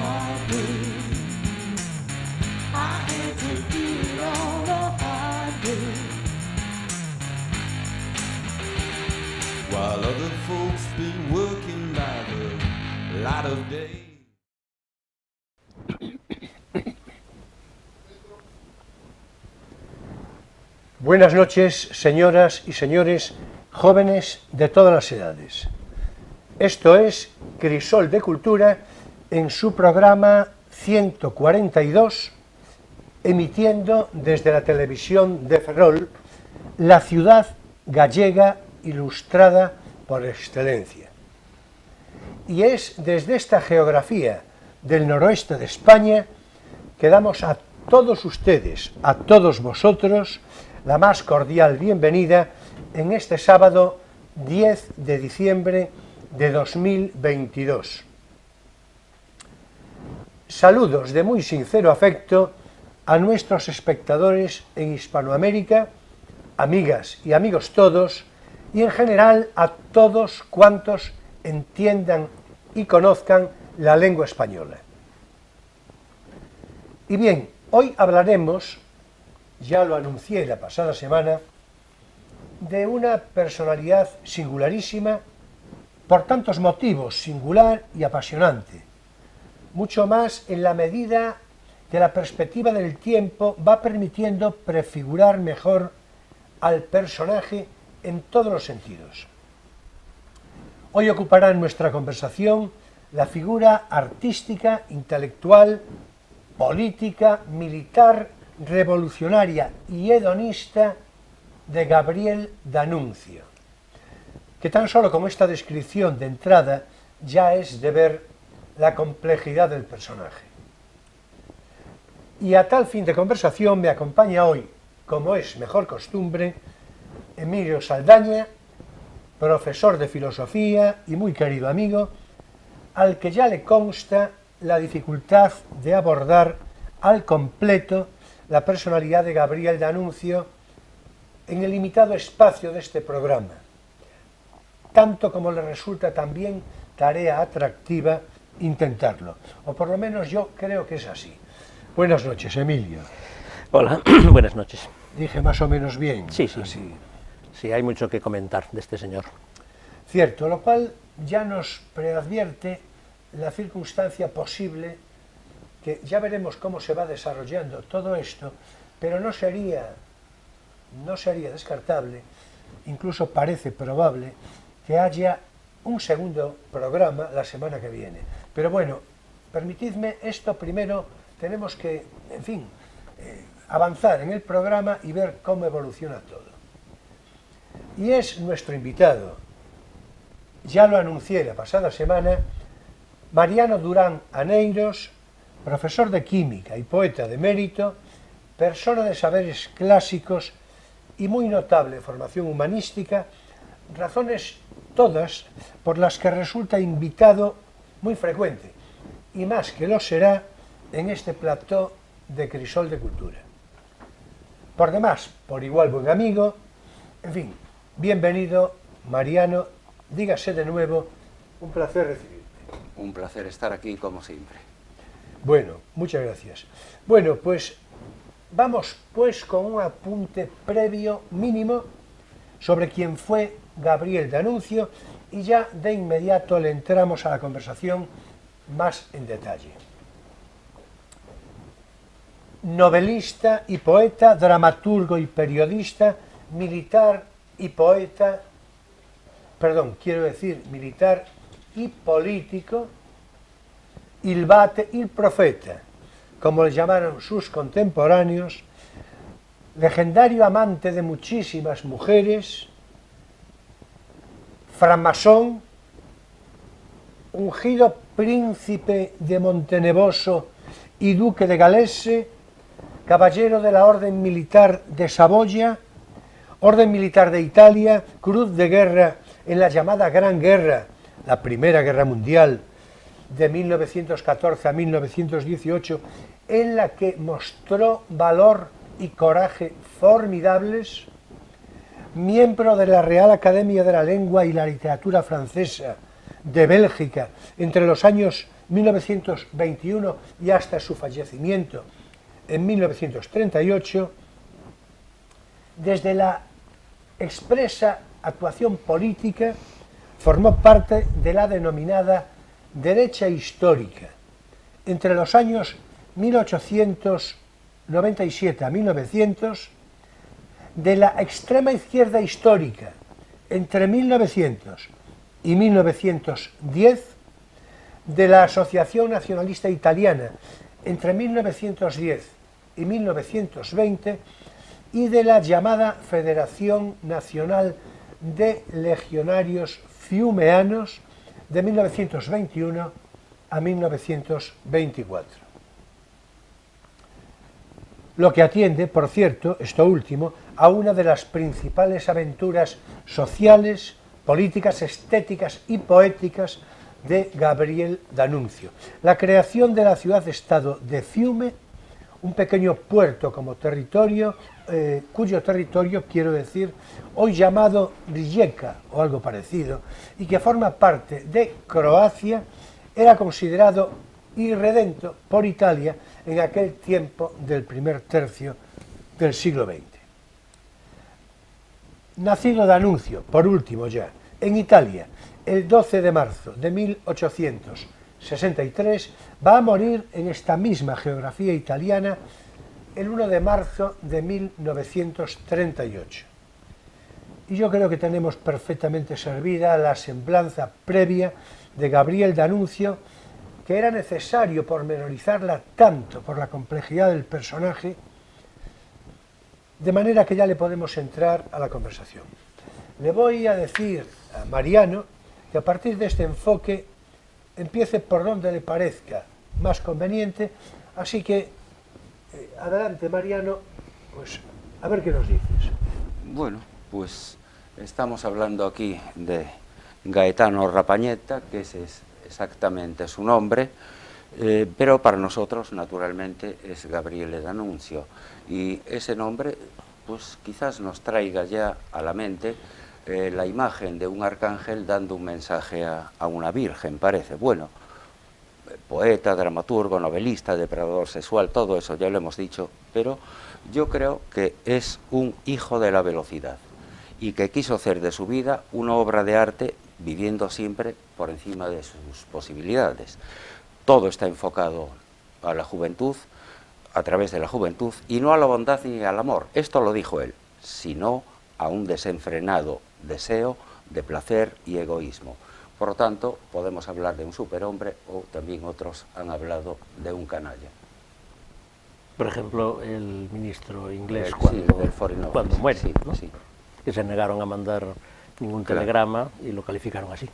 highway. I had to do it on a highway. While other folks been working by the light of day. Buenas noches, señoras y señores, jóvenes de todas las edades. Esto es Crisol de Cultura en su programa 142, emitiendo desde la televisión de Ferrol, la ciudad gallega ilustrada por excelencia. Y es desde esta geografía del noroeste de España que damos a todos ustedes, a todos vosotros, la más cordial bienvenida en este sábado 10 de diciembre de 2022. Saludos de muy sincero afecto a nuestros espectadores en Hispanoamérica, amigas y amigos todos, y en general a todos cuantos entiendan y conozcan la lengua española. Y bien, hoy hablaremos, ya lo anuncié la pasada semana, de una personalidad singularísima, por tantos motivos, singular y apasionante, mucho más en la medida que la perspectiva del tiempo va permitiendo prefigurar mejor al personaje en todos los sentidos. Hoy ocupará en nuestra conversación la figura artística, intelectual, política, militar, revolucionaria y hedonista de Gabriel D'Annunzio, que tan solo con esta descripción de entrada ya es de ver la complejidad del personaje. Y a tal fin de conversación me acompaña hoy, como es mejor costumbre, Emilio Saldaña, profesor de filosofía y muy querido amigo, al que ya le consta la dificultad de abordar al completo la personalidad de Gabriel D'Annunzio en el limitado espacio de este programa, tanto como le resulta también tarea atractiva intentarlo, o por lo menos yo creo que es así. Buenas noches, Emilio. Hola, buenas noches. Dije más o menos bien. Sí. Así. Sí, hay mucho que comentar de este señor. Cierto, lo cual ya nos preadvierte la circunstancia posible, que ya veremos cómo se va desarrollando todo esto, pero no sería descartable, incluso parece probable, que haya un segundo programa la semana que viene. Pero bueno, permitidme esto primero, tenemos que, en fin, avanzar en el programa y ver cómo evoluciona todo. Y es nuestro invitado, ya lo anuncié la pasada semana, Mariano Durán Aneiros, profesor de química y poeta de mérito, persona de saberes clásicos y muy notable formación humanística, razones todas por las que resulta invitado muy frecuente, y más que lo será en este plató de Crisol de Cultura. Por demás, por igual buen amigo, en fin, bienvenido Mariano, dígase de nuevo, un placer recibirte. Un placer estar aquí como siempre. Bueno, muchas gracias. Bueno, pues vamos pues con un apunte previo mínimo sobre quién fue Gabriel D'Annunzio y ya de inmediato le entramos a la conversación más en detalle. Novelista y poeta, dramaturgo y periodista, militar y poeta, militar y político, il Bate, il Profeta, como le llamaron sus contemporáneos, legendario amante de muchísimas mujeres, framasón, ungido príncipe de Monteneboso y duque de Galese, caballero de la Orden Militar de Saboya, Orden Militar de Italia, Cruz de Guerra en la llamada Gran Guerra, la Primera Guerra Mundial, de 1914 a 1918, en la que mostró valor y coraje formidables, miembro de la Real Academia de la Lengua y la Literatura Francesa de Bélgica entre los años 1921 y hasta su fallecimiento en 1938, desde la expresa actuación política, formó parte de la denominada derecha histórica. Entre los años 1897 a 1900, de la extrema izquierda histórica entre 1900 y 1910, de la Asociación Nacionalista Italiana entre 1910 y 1920 y de la llamada Federación Nacional de Legionarios Fiumeanos de 1921 a 1924. Lo que atiende, por cierto, esto último, a una de las principales aventuras sociales, políticas, estéticas y poéticas de Gabriel D'Annunzio: la creación de la ciudad-estado de Fiume, un pequeño puerto como territorio, cuyo territorio, quiero decir, hoy llamado Rijeka o algo parecido, y que forma parte de Croacia, era considerado irredento por Italia en aquel tiempo del primer tercio del siglo XX. Nacido D'Annunzio, por último ya, en Italia, el 12 de marzo de 1863, va a morir en esta misma geografía italiana el 1 de marzo de 1938. Y yo creo que tenemos perfectamente servida la semblanza previa de Gabriel D'Annunzio, que era necesario pormenorizarla tanto por la complejidad del personaje, de manera que ya le podemos entrar a la conversación. Le voy a decir a Mariano que a partir de este enfoque empiece por donde le parezca más conveniente, así que adelante, Mariano, pues a ver qué nos dices. Bueno, pues estamos hablando aquí de Gaetano Rapañeta, que ese es exactamente su nombre, pero para nosotros naturalmente es Gabriele D'Annunzio, y ese nombre pues quizás nos traiga ya a la mente la imagen de un arcángel dando un mensaje a una virgen, parece. Bueno, poeta, dramaturgo, novelista, depredador sexual, todo eso ya lo hemos dicho, pero yo creo que es un hijo de la velocidad y que quiso hacer de su vida una obra de arte, viviendo siempre por encima de sus posibilidades. Todo está enfocado a la juventud, a través de la juventud, y no a la bondad ni al amor. Esto lo dijo él, sino a un desenfrenado deseo de placer y egoísmo. Por lo tanto, podemos hablar de un superhombre, o también otros han hablado de un canalla. Por ejemplo, el ministro inglés Sí, cuando del Foreign muere, Office, sí, ¿no? sí. Que se negaron a mandar ningún Claro. telegrama y lo calificaron así.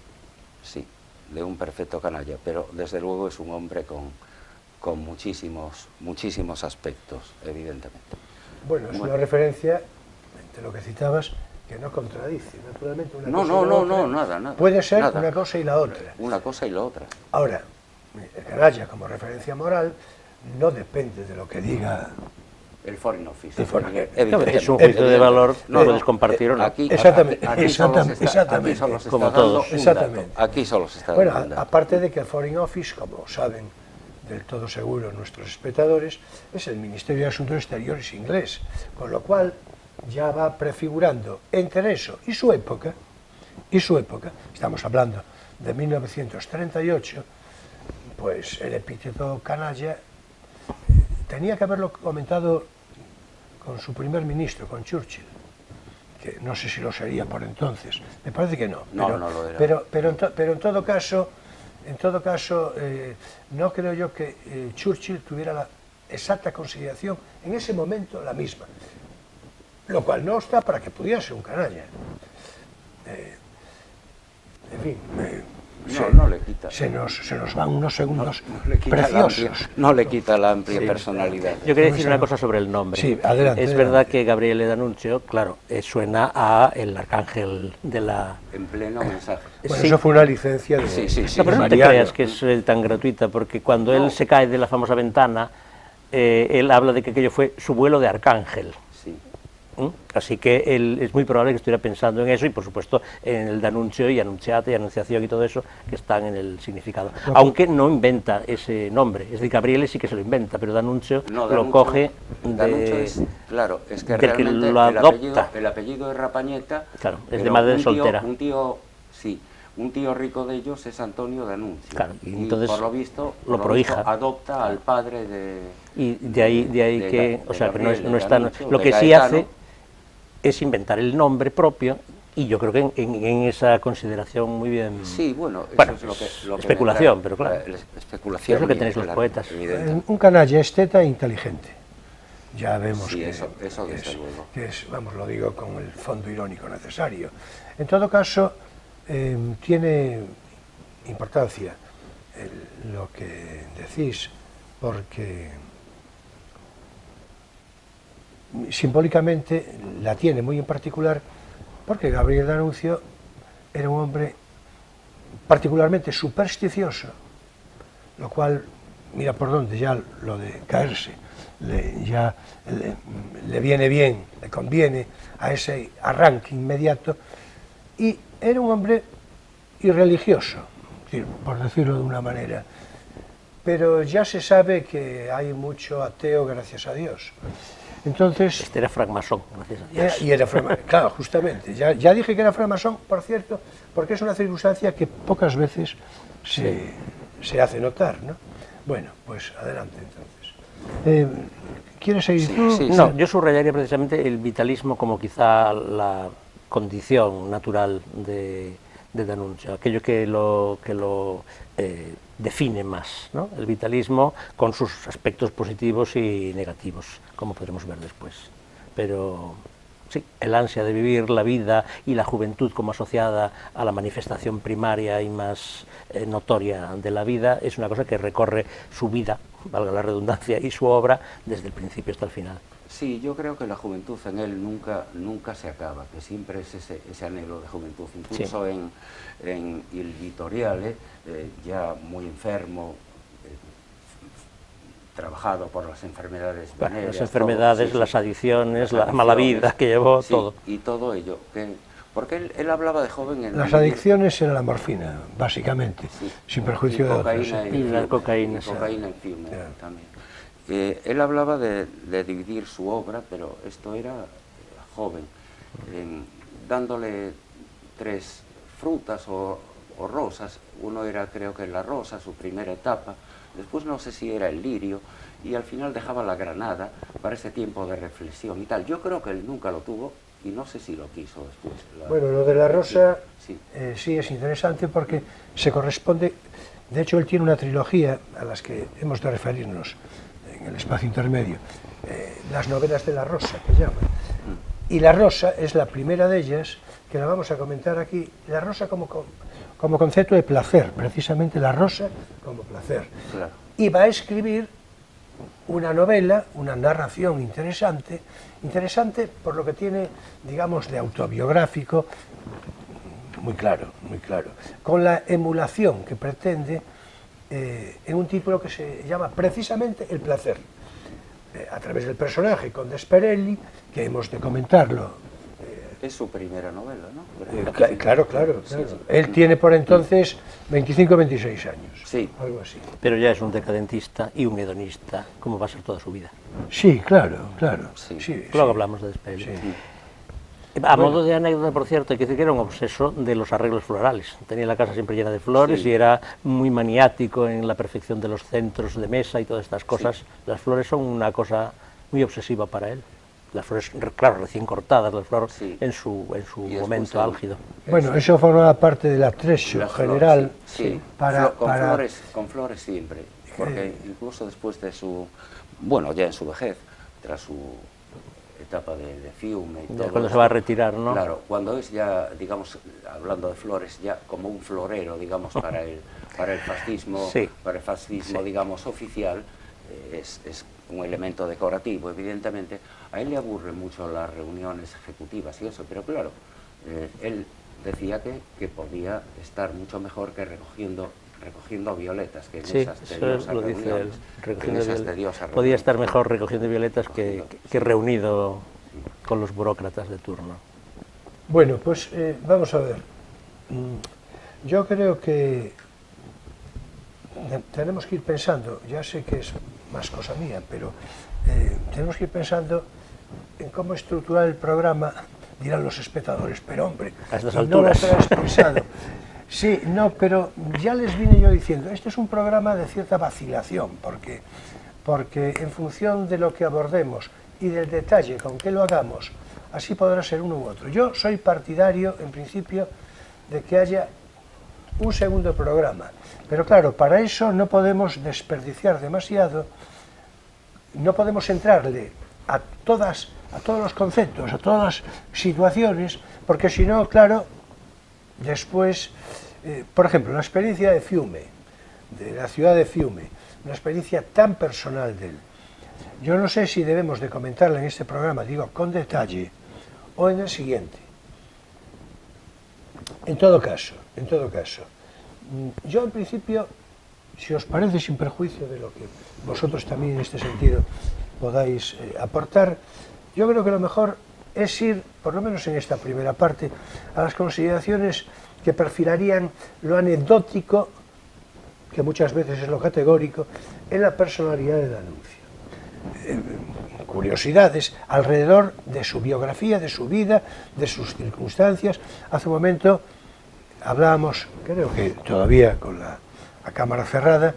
Sí, de un perfecto canalla, pero desde luego es un hombre con muchísimos aspectos, evidentemente. Bueno, es una referencia, de lo que citabas, que no contradice, naturalmente, una No, cosa no, y la no, otra. no, nada. Puede ser nada. una cosa y la otra. Una cosa y la otra. Ahora, el canalla como referencia moral no depende de lo que diga. El Foreign Office. El Foreign Office. evidentemente. Es un juicio de valor, No, puedes compartir o no. Exactamente, aquí solo se está, exactamente. aquí solo se Como está dando todos. un Exactamente. dato. Aquí solo se está Bueno, dando un dato. aparte de que el Foreign Office, como saben del todo seguro nuestros espectadores, es el Ministerio de Asuntos Exteriores inglés, con lo cual ya va prefigurando entre eso y su época, estamos hablando de 1938, pues el epíteto canalla tenía que haberlo comentado con su primer ministro, con Churchill, que no sé si lo sería por entonces, me parece que no. No, pero, no lo era. pero en todo caso, no creo yo que Churchill tuviera la exacta consideración, en ese momento la misma, lo cual no está para que pudiera ser un canalla. En fin, No le quita. se nos van unos segundos No le quita preciosos. no le quita la amplia personalidad. Yo quería decir una cosa sobre el nombre. Sí, adelante, Es adelante. verdad que Gabriele D'Annunzio, claro, suena a el arcángel de la... En pleno mensaje. Bueno, Sí. eso fue una licencia de, Sí. No, pero no te Mariano. creas que es tan gratuita, porque cuando él se cae de la famosa ventana, él habla de que aquello fue su vuelo de arcángel. Sí. Así que es muy probable que estuviera pensando en eso y, por supuesto, en el D'Annunzio y Annunziata y Anunciación y todo eso que están en el significado. Aunque no inventa ese nombre. Es decir, Gabriele sí que se lo inventa, pero D'Annunzio lo coge claro, es que del que realmente lo adopta. el apellido de Rapañeta, Claro, es de madre soltera. Un tío rico de ellos es Antonio D'Annunzio. Claro, y entonces por lo visto prohija. Adopta al padre de... Y de ahí que, o sea, que no está... Lo que sí Gaetano. hace es inventar el nombre propio, y yo creo que en esa consideración muy bien... Sí, bueno, bueno, eso es lo que especulación, me trae, pero claro, especulación, es lo que tenéis los claro, poetas. evidente. Un canalla esteta e inteligente. Ya vemos Sí, que, eso desde luego. que es, vamos, lo digo con el fondo irónico necesario. En todo caso, tiene importancia lo que decís, porque simbólicamente la tiene muy en particular, porque Gabriel D'Annunzio era un hombre particularmente supersticioso, lo cual, mira por dónde ya lo de caerse, le viene bien, le conviene a ese arranque inmediato, y era un hombre irreligioso, por decirlo de una manera, pero ya se sabe que hay mucho ateo, gracias a Dios. Entonces, Este era francmasón, gracias a Dios. y era claro, justamente, ya dije que era francmasón, por cierto, porque es una circunstancia que pocas veces se hace notar, ¿no? Bueno, pues adelante entonces. ¿Quieres seguir tú? Sí, No, yo subrayaría precisamente el vitalismo como quizá la condición natural de D'Annunzio, aquello que lo define más, ¿no? El vitalismo con sus aspectos positivos y negativos, como podremos ver después. Pero sí, el ansia de vivir la vida y la juventud como asociada a la manifestación primaria y más notoria de la vida es una cosa que recorre su vida, valga la redundancia, y su obra desde el principio hasta el final. Sí, yo creo que la juventud en él nunca se acaba, que siempre es ese anhelo de juventud. Incluso Sí. en Il Vittoriale, ya muy enfermo, trabajado por las enfermedades venéreas. Las enfermedades, las adicciones, la mala vida que llevó, sí, todo. Y todo ello. Porque él hablaba de joven... Las adicciones era la morfina, básicamente, sin perjuicio de otras. Y la cocaína. Y cocaína en film también. Él hablaba de dividir su obra, pero esto era joven, dándole 3 frutas o rosas. Uno era, creo que la rosa, su primera etapa, después no sé si era el lirio, y al final dejaba la granada para ese tiempo de reflexión y tal. Yo creo que él nunca lo tuvo y no sé si lo quiso después. Bueno, lo de la rosa sí. Sí es interesante porque se corresponde, de hecho él tiene una trilogía a las que hemos de referirnos en el espacio intermedio, las novelas de la rosa, que llaman. Y la rosa es la primera de ellas, que la vamos a comentar aquí, la rosa como concepto de placer, precisamente la rosa como placer. Claro. Y va a escribir una novela, una narración interesante por lo que tiene, digamos, de autobiográfico, muy claro, con la emulación que pretende en un título que se llama precisamente El placer, a través del personaje Conde Sperelli, que hemos de comentarlo. Es su primera novela, ¿no? Claro. Sí. Él tiene por entonces 25 o 26 años, sí. Algo así. Pero ya es un decadentista y un hedonista, como va a ser toda su vida. Sí, claro. Sí. Luego hablamos de Sperelli. Sí. A modo de anécdota, por cierto, hay que decir que era un obseso de los arreglos florales. Tenía la casa siempre llena de flores y era muy maniático en la perfección de los centros de mesa y todas estas cosas. Sí. Las flores son una cosa muy obsesiva para él. Las flores, claro, recién cortadas, las flores en su momento álgido. Bueno, eso formaba parte del atrecho general. Sí. Con flores siempre, porque incluso después de su, bueno, ya en su vejez, tras su etapa de fiume y todo cuando se va a retirar, ¿no? Claro, cuando es ya, digamos, hablando de flores, ya como un florero, digamos, para el fascismo, digamos, oficial, es un elemento decorativo, evidentemente. A él le aburren mucho las reuniones ejecutivas y eso, pero claro, él decía que podía estar mucho mejor que recogiendo violetas, que en esas tediosas reuniones. Podía estar mejor recogiendo violetas que reunido con los burócratas de turno. Bueno, pues vamos a ver. Yo creo que tenemos que ir pensando, ya sé que es más cosa mía, pero tenemos que ir pensando en cómo estructurar el programa, dirán los espectadores, pero hombre, a estas no lo alturas. traes pensado. Sí, no, pero ya les vine yo diciendo, este es un programa de cierta vacilación, porque en función de lo que abordemos y del detalle con que lo hagamos, así podrá ser uno u otro. Yo soy partidario, en principio, de que haya un segundo programa, pero claro, para eso no podemos desperdiciar demasiado, no podemos entrarle a todos los conceptos, a todas las situaciones, porque si no, claro, después, por ejemplo, la experiencia de Fiume, de la ciudad de Fiume, una experiencia tan personal de él. Yo no sé si debemos de comentarla en este programa, digo, con detalle, o en el siguiente. En todo caso, yo en principio, si os parece, sin perjuicio de lo que vosotros también en este sentido podáis aportar, yo creo que lo mejor es ir, por lo menos en esta primera parte, a las consideraciones que perfilarían lo anecdótico, que muchas veces es lo categórico, en la personalidad del anuncio. Curiosidades alrededor de su biografía, de su vida, de sus circunstancias. Hace un momento hablábamos, creo que todavía con la cámara cerrada,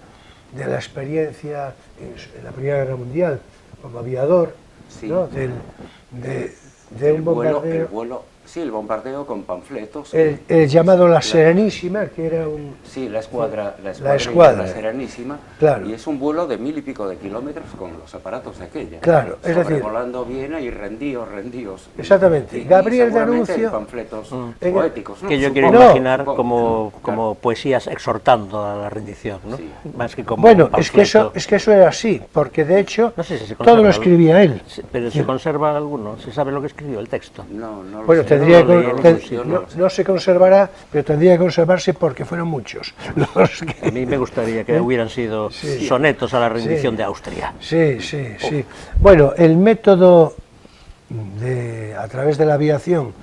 de la experiencia en la Primera Guerra Mundial como aviador, Sí. ¿no? de un bombardeo. Sí, el bombardeo con panfletos. El llamado La Serenísima, que era un... Sí, la escuadra. escuadra. La Serenísima. Claro. Y es un vuelo de 1000 y pico de kilómetros con los aparatos de aquella. Claro, es decir... Sobrevolando Viena y rendíos. Exactamente. Y Gabriel seguramente D'Annunzio... en panfletos poéticos, ¿no? Que yo Supongo. quiero imaginar No, como poesías exhortando a la rendición, ¿no? Sí. Más que como Bueno, un es que panfleto. eso era así, porque de hecho No sé si se todo conserva lo escribía él. Pero ¿se conserva alguno? ¿Se sabe lo que escribió el texto? No lo Bueno, sé. tendría no lo leí en ningún sitio, no se conservará, pero tendría que conservarse porque fueron muchos los que... A mí me gustaría que hubieran sido sonetos a la rendición Sí. de Austria. Sí. Bueno, el método a través de la aviación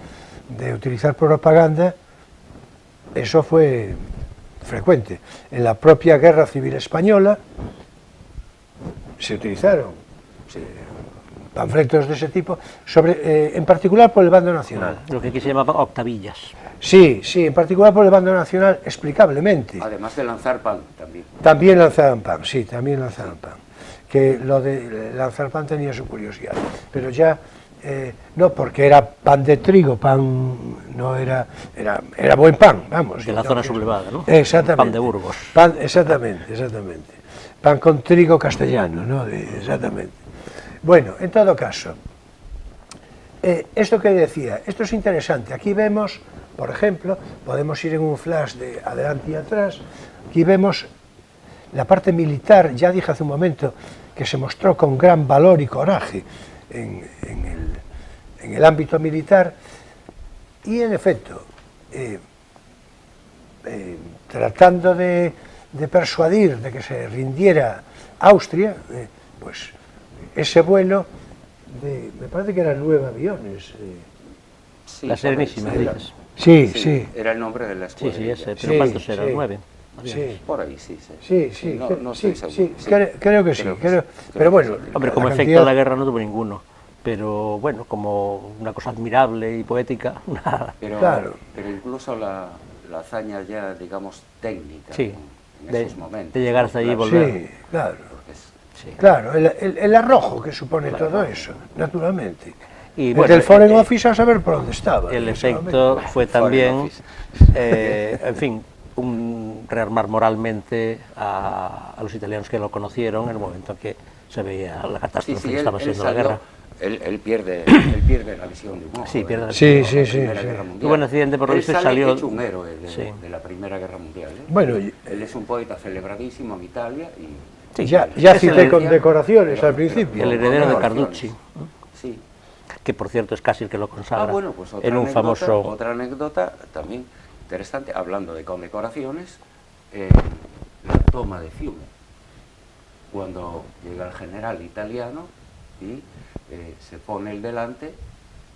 de utilizar propaganda, eso fue frecuente. En la propia Guerra Civil Española se utilizaron panfletos de ese tipo, en particular por el bando nacional. Lo que aquí se llamaba octavillas. Sí, en particular por el bando nacional, explicablemente. Además de lanzar pan también. También lanzaban pan, sí, también lanzaban pan. Que lo de lanzar pan tenía su curiosidad. Pero ya, no, porque era pan de trigo, pan, no era buen pan, vamos. De la zona sublevada, ¿no? Exactamente. Pan de Burgos. Exactamente. Pan con trigo castellano, ¿no? Exactamente. Bueno, en todo caso, esto que decía, esto es interesante. Aquí vemos, por ejemplo, podemos ir en un flash de adelante y atrás, aquí vemos la parte militar, ya dije hace un momento, que se mostró con gran valor y coraje en el ámbito militar, y en efecto, tratando de persuadir de que se rindiera Austria, pues ese vuelo me parece que eran 9 aviones. Sí, La Serenísima, por ahí, dices. Sí. Era el nombre de la Sí, escuadrilla. ese. Sí, Pero ¿cuántos eran? sí. 9. Sí. Por ahí, sí. Sí, No estoy seguro. sí, Sí. creo que sí. Pero bueno, Hombre, como efecto de la guerra no tuvo ninguno. Pero bueno, como una cosa admirable y poética, nada. Claro. Pero incluso la hazaña ya, digamos, técnica Sí, en esos momentos. de llegar hasta allí y Claro, volver. Sí, claro. porque es- Sí. Claro, el arrojo que supone todo eso, naturalmente. Y Desde el Foreign Office a saber por dónde estaba. el en ese efecto momento. fue Foreign también, Office. en fin, un rearmar moralmente a los italianos que lo conocieron en el momento en que se veía la catástrofe que estaba siendo la guerra. Él pierde la visión de humor. Sí, pierde la Sí, visión de sí, la Primera sí. Guerra Mundial. Tuvo un accidente, por lo Él visto, y sale salió- hecho un héroe Sí. de la Primera Guerra Mundial. Bueno, Él es un poeta celebradísimo en Italia y... Sí, ya es cité el- con decoraciones al principio. el heredero de Decoraciones. Carducci, Sí. que por cierto es casi el que lo consagra Bueno, pues otra en un anécdota, famoso... otra anécdota también interesante, hablando de condecoraciones, la toma de Fiume, cuando llega el general italiano y se pone el delante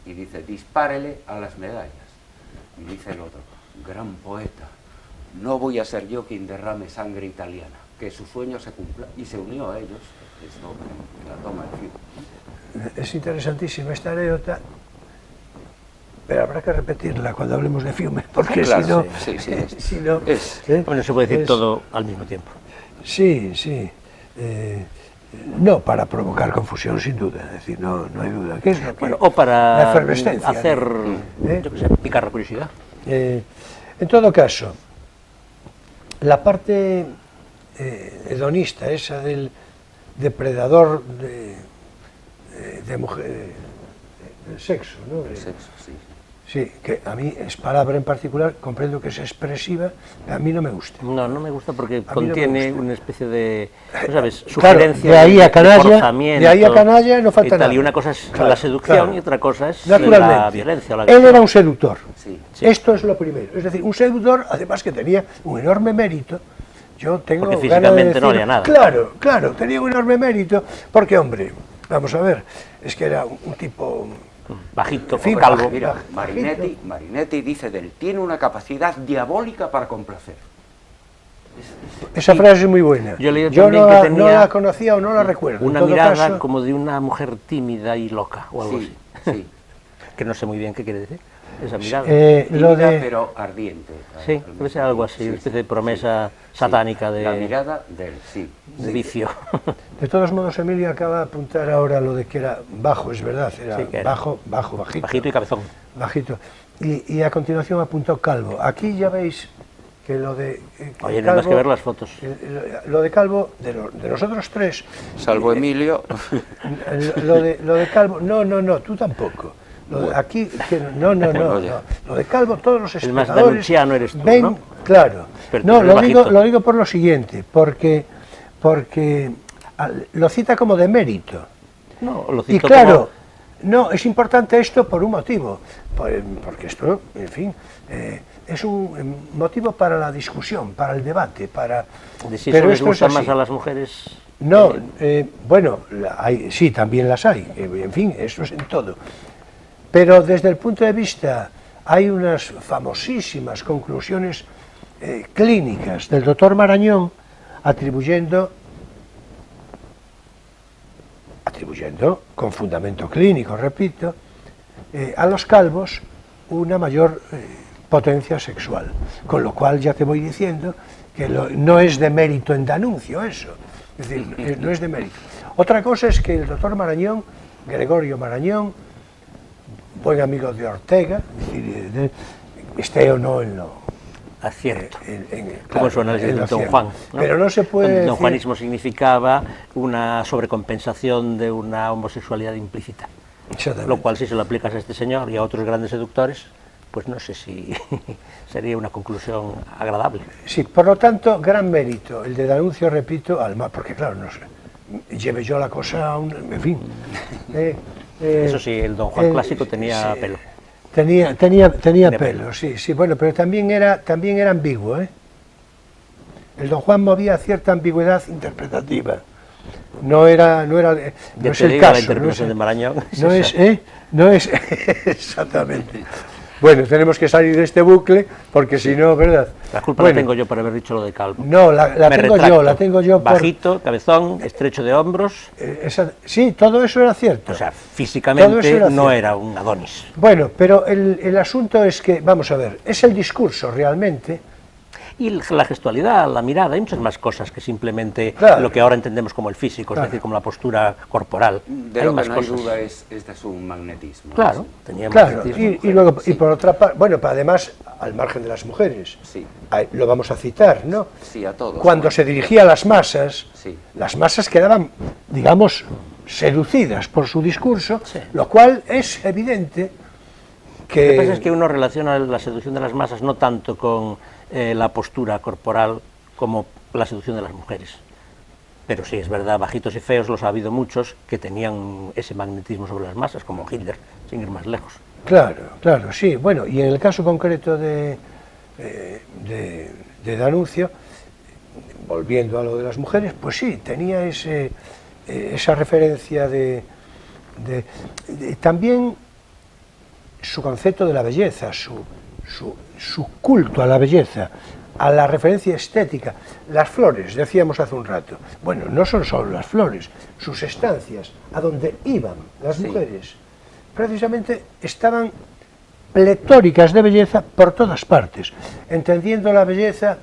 y dice, dispárele a las medallas. Y dice el otro, gran poeta, no voy a ser yo quien derrame sangre italiana, que su sueño se cumpla. Y se unió a ellos, esto en la toma del Fiume. Es interesantísima esta anécdota, pero habrá que repetirla cuando hablemos de Fiume, porque Claro, si no... sí, si no es- Bueno, se puede decir es- todo al mismo tiempo. Sí, sí. No para provocar confusión, sin duda, es decir, no hay duda. ¿Qué es lo que, Bueno, o la para efervescencia, hacer, ¿eh? yo qué sé, picar la curiosidad. En todo caso, la parte hedonista, esa del depredador de mujer, del sexo, ¿no? El sexo, sí. Sí, que a mí es palabra en particular, comprendo que es expresiva, a mí no me gusta. No, no me gusta porque no me contiene gusta. una especie de, ¿no sabes? Claro, Sugerencia de ahí a canalla, forzamiento de ahí a canalla no falta y tal, nada. Y una cosa es Claro, la seducción claro. y otra cosa es Naturalmente. la violencia. o la Él agresión. era un seductor. Sí. Sí. Esto es lo primero. Es decir, un seductor, además que tenía un enorme mérito. Yo tengo Porque ganas de físicamente no decir, haría nada. Claro, claro, tenía un enorme mérito. Porque, hombre, vamos a ver, es que era un tipo... Bajito, En fin, calvo. Mira, Bajito. Marinetti dice de él, tiene una capacidad diabólica para complacer. Esa frase es muy buena. Yo leí no, también que la, tenía no la conocía o no la recuerdo. Una En todo mirada caso, como de una mujer tímida y loca o algo Sí, así. sí. Que no sé muy bien qué quiere decir esa mirada. lo Tímida, de... pero ardiente. Sí, debe ser algo así, una especie de promesa satánica La de mirada de él, sí. vicio. De todos modos, Emilio acaba de apuntar ahora lo de que era bajo, es verdad, era, Sí, que era. bajito. Bajito y cabezón. Bajito. Y a continuación apuntó calvo. Aquí ya veis que lo de... Oye, no hay más que ver las fotos. Lo de calvo, de nosotros tres, Salvo Emilio. lo de calvo, no, tú tampoco. Aquí, no, Bueno, ya. lo de calvo, todos los El más espectadores danunciano eres tú, ven, ¿no? claro. Pero tú No, eres bajito. lo digo por lo siguiente, porque lo cita como de mérito. No, lo Y cito claro, no, es importante esto por un motivo, porque esto, en fin, es un motivo para la discusión, para el debate, para... como de si pero eso les esto es gusta así. más a las mujeres. No, bueno, sí, también las hay, en fin, eso es en todo. Pero desde el punto de vista, hay unas famosísimas conclusiones clínicas del doctor Marañón atribuyendo con fundamento clínico, repito, a los calvos una mayor potencia sexual. Con lo cual ya te voy diciendo que no es de mérito en Danuncio eso, es decir, no es de mérito. Otra cosa es que el doctor Marañón, Gregorio Marañón, buen amigo de Ortega, es decir, esté o no en lo... Acierto. claro, Como su análisis en de lo Don cierto. Juan. ¿no? Pero no se puede Donde decir... Don Juanismo significaba una sobrecompensación de una homosexualidad implícita. Exactamente. Lo cual, si se lo aplicas a este señor y a otros grandes seductores, pues no sé si sería una conclusión agradable. Sí, por lo tanto, gran mérito el de Danuncio, repito, al mar, porque claro, no sé, lleve yo la cosa a un... En fin. Eso sí, el Don Juan clásico tenía sí, pelo. Tenía pelo. pelo, sí, bueno, pero también era ambiguo, ¿eh? El Don Juan movía cierta ambigüedad interpretativa. No es el caso. La interpretación de Marañón. No es exactamente. Bueno, tenemos que salir de este bucle porque si no, ¿verdad? La culpa la tengo yo por haber dicho lo de calvo. No, la Me tengo retracto. yo, la tengo yo por... Bajito, cabezón, estrecho de hombros. Sí, todo eso era cierto. O sea, Todo eso físicamente era no cierto. era un Adonis. Bueno, pero el asunto es que, vamos a ver, es el discurso realmente. Y la gestualidad, la mirada, hay muchas más cosas que simplemente Claro. lo que ahora entendemos como el físico, Claro. es decir, como la postura corporal. De hay lo más que no hay cosas. duda es de su magnetismo. Claro, tenía Claro, magnetismo. y luego, Sí. y por otra parte, bueno, además, al margen de las mujeres, Sí, lo vamos a citar, ¿no? sí, a todos. Cuando se dirigía a las masas, Sí. las masas quedaban, digamos, seducidas por su discurso, Sí. lo cual es evidente Lo que pasa es que... que uno relaciona la seducción de las masas no tanto con la postura corporal como la seducción de las mujeres. Pero sí, es verdad, bajitos y feos los ha habido muchos que tenían ese magnetismo sobre las masas, como Hitler, sin ir más lejos. Claro, sí. Bueno, y en el caso concreto de Danuncio, volviendo a lo de las mujeres, pues sí, tenía esa referencia también su concepto de la belleza, su culto a la belleza, a la referencia estética. Las flores, decíamos hace un rato, bueno, no son solo las flores, sus estancias, a donde iban las mujeres, precisamente estaban pletóricas de belleza por todas partes, entendiendo la belleza.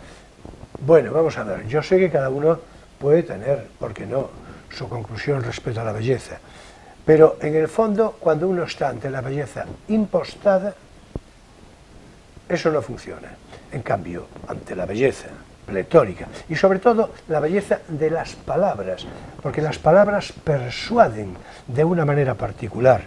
Bueno, vamos a ver, yo sé que cada uno puede tener, ¿por qué no?, su conclusión respecto a la belleza, pero en el fondo, cuando uno está ante la belleza impostada, eso no funciona. En cambio, ante la belleza pletórica, y sobre todo la belleza de las palabras, porque las palabras persuaden de una manera particular.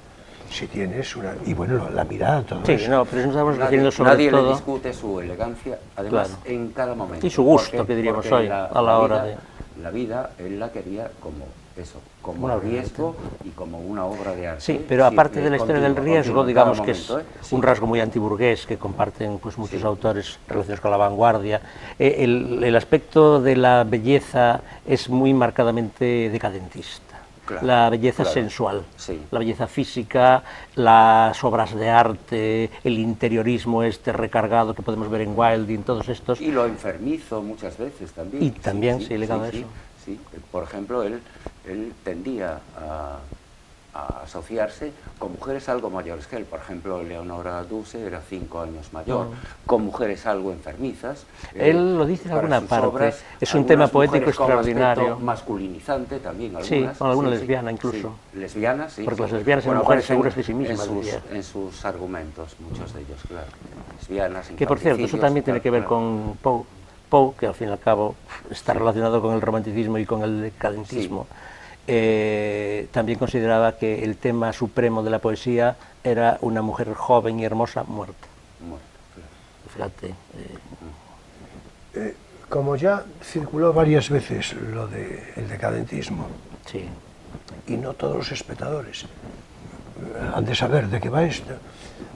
Si tienes una... y bueno, la mirada, todo sí, eso. no, pero eso estamos refiriendo sobre nadie todo... le discute su elegancia, además, Claro. en cada momento. Y su gusto, que diríamos hoy, a la hora de... La vida, él la quería como eso, como Una un obra de riesgo y como una obra de arte. Sí, pero aparte de la historia del riesgo, continua, digamos cada que es momento, un rasgo muy antiburgués que comparten pues muchos autores relacionados con la vanguardia. El aspecto de la belleza es muy marcadamente decadentista. Claro, La belleza claro, sensual, sí. la belleza física, las obras de arte, el interiorismo recargado que podemos ver en Wilde y en todos estos. Y lo enfermizo muchas veces también. Y también, sí, ligado a eso. Sí. Por ejemplo, él tendía a asociarse con mujeres algo mayores que él. Por ejemplo, Leonora Duse era 5 años mayor, con mujeres algo enfermizas. Él lo dice en para alguna sus parte, obras, es un tema algunas poético mujeres con extraordinario. aspecto masculinizante también, algunas. Sí, con alguna lesbiana incluso. Sí, lesbianas, sí. Porque sí. las lesbianas eran mujeres aparecen seguras de sí mismas, diría. en sus argumentos, muchos de ellos, claro. Lesbianas, Que por cierto, eso también tiene que ver con Poe. Poe, que al fin y al cabo está relacionado con el romanticismo y con el decadentismo. También consideraba que el tema supremo de la poesía era una mujer joven y hermosa muerta. Claro. Fíjate. Como ya circuló varias veces lo del decadentismo, Sí. y no todos los espectadores han de saber de qué va esto,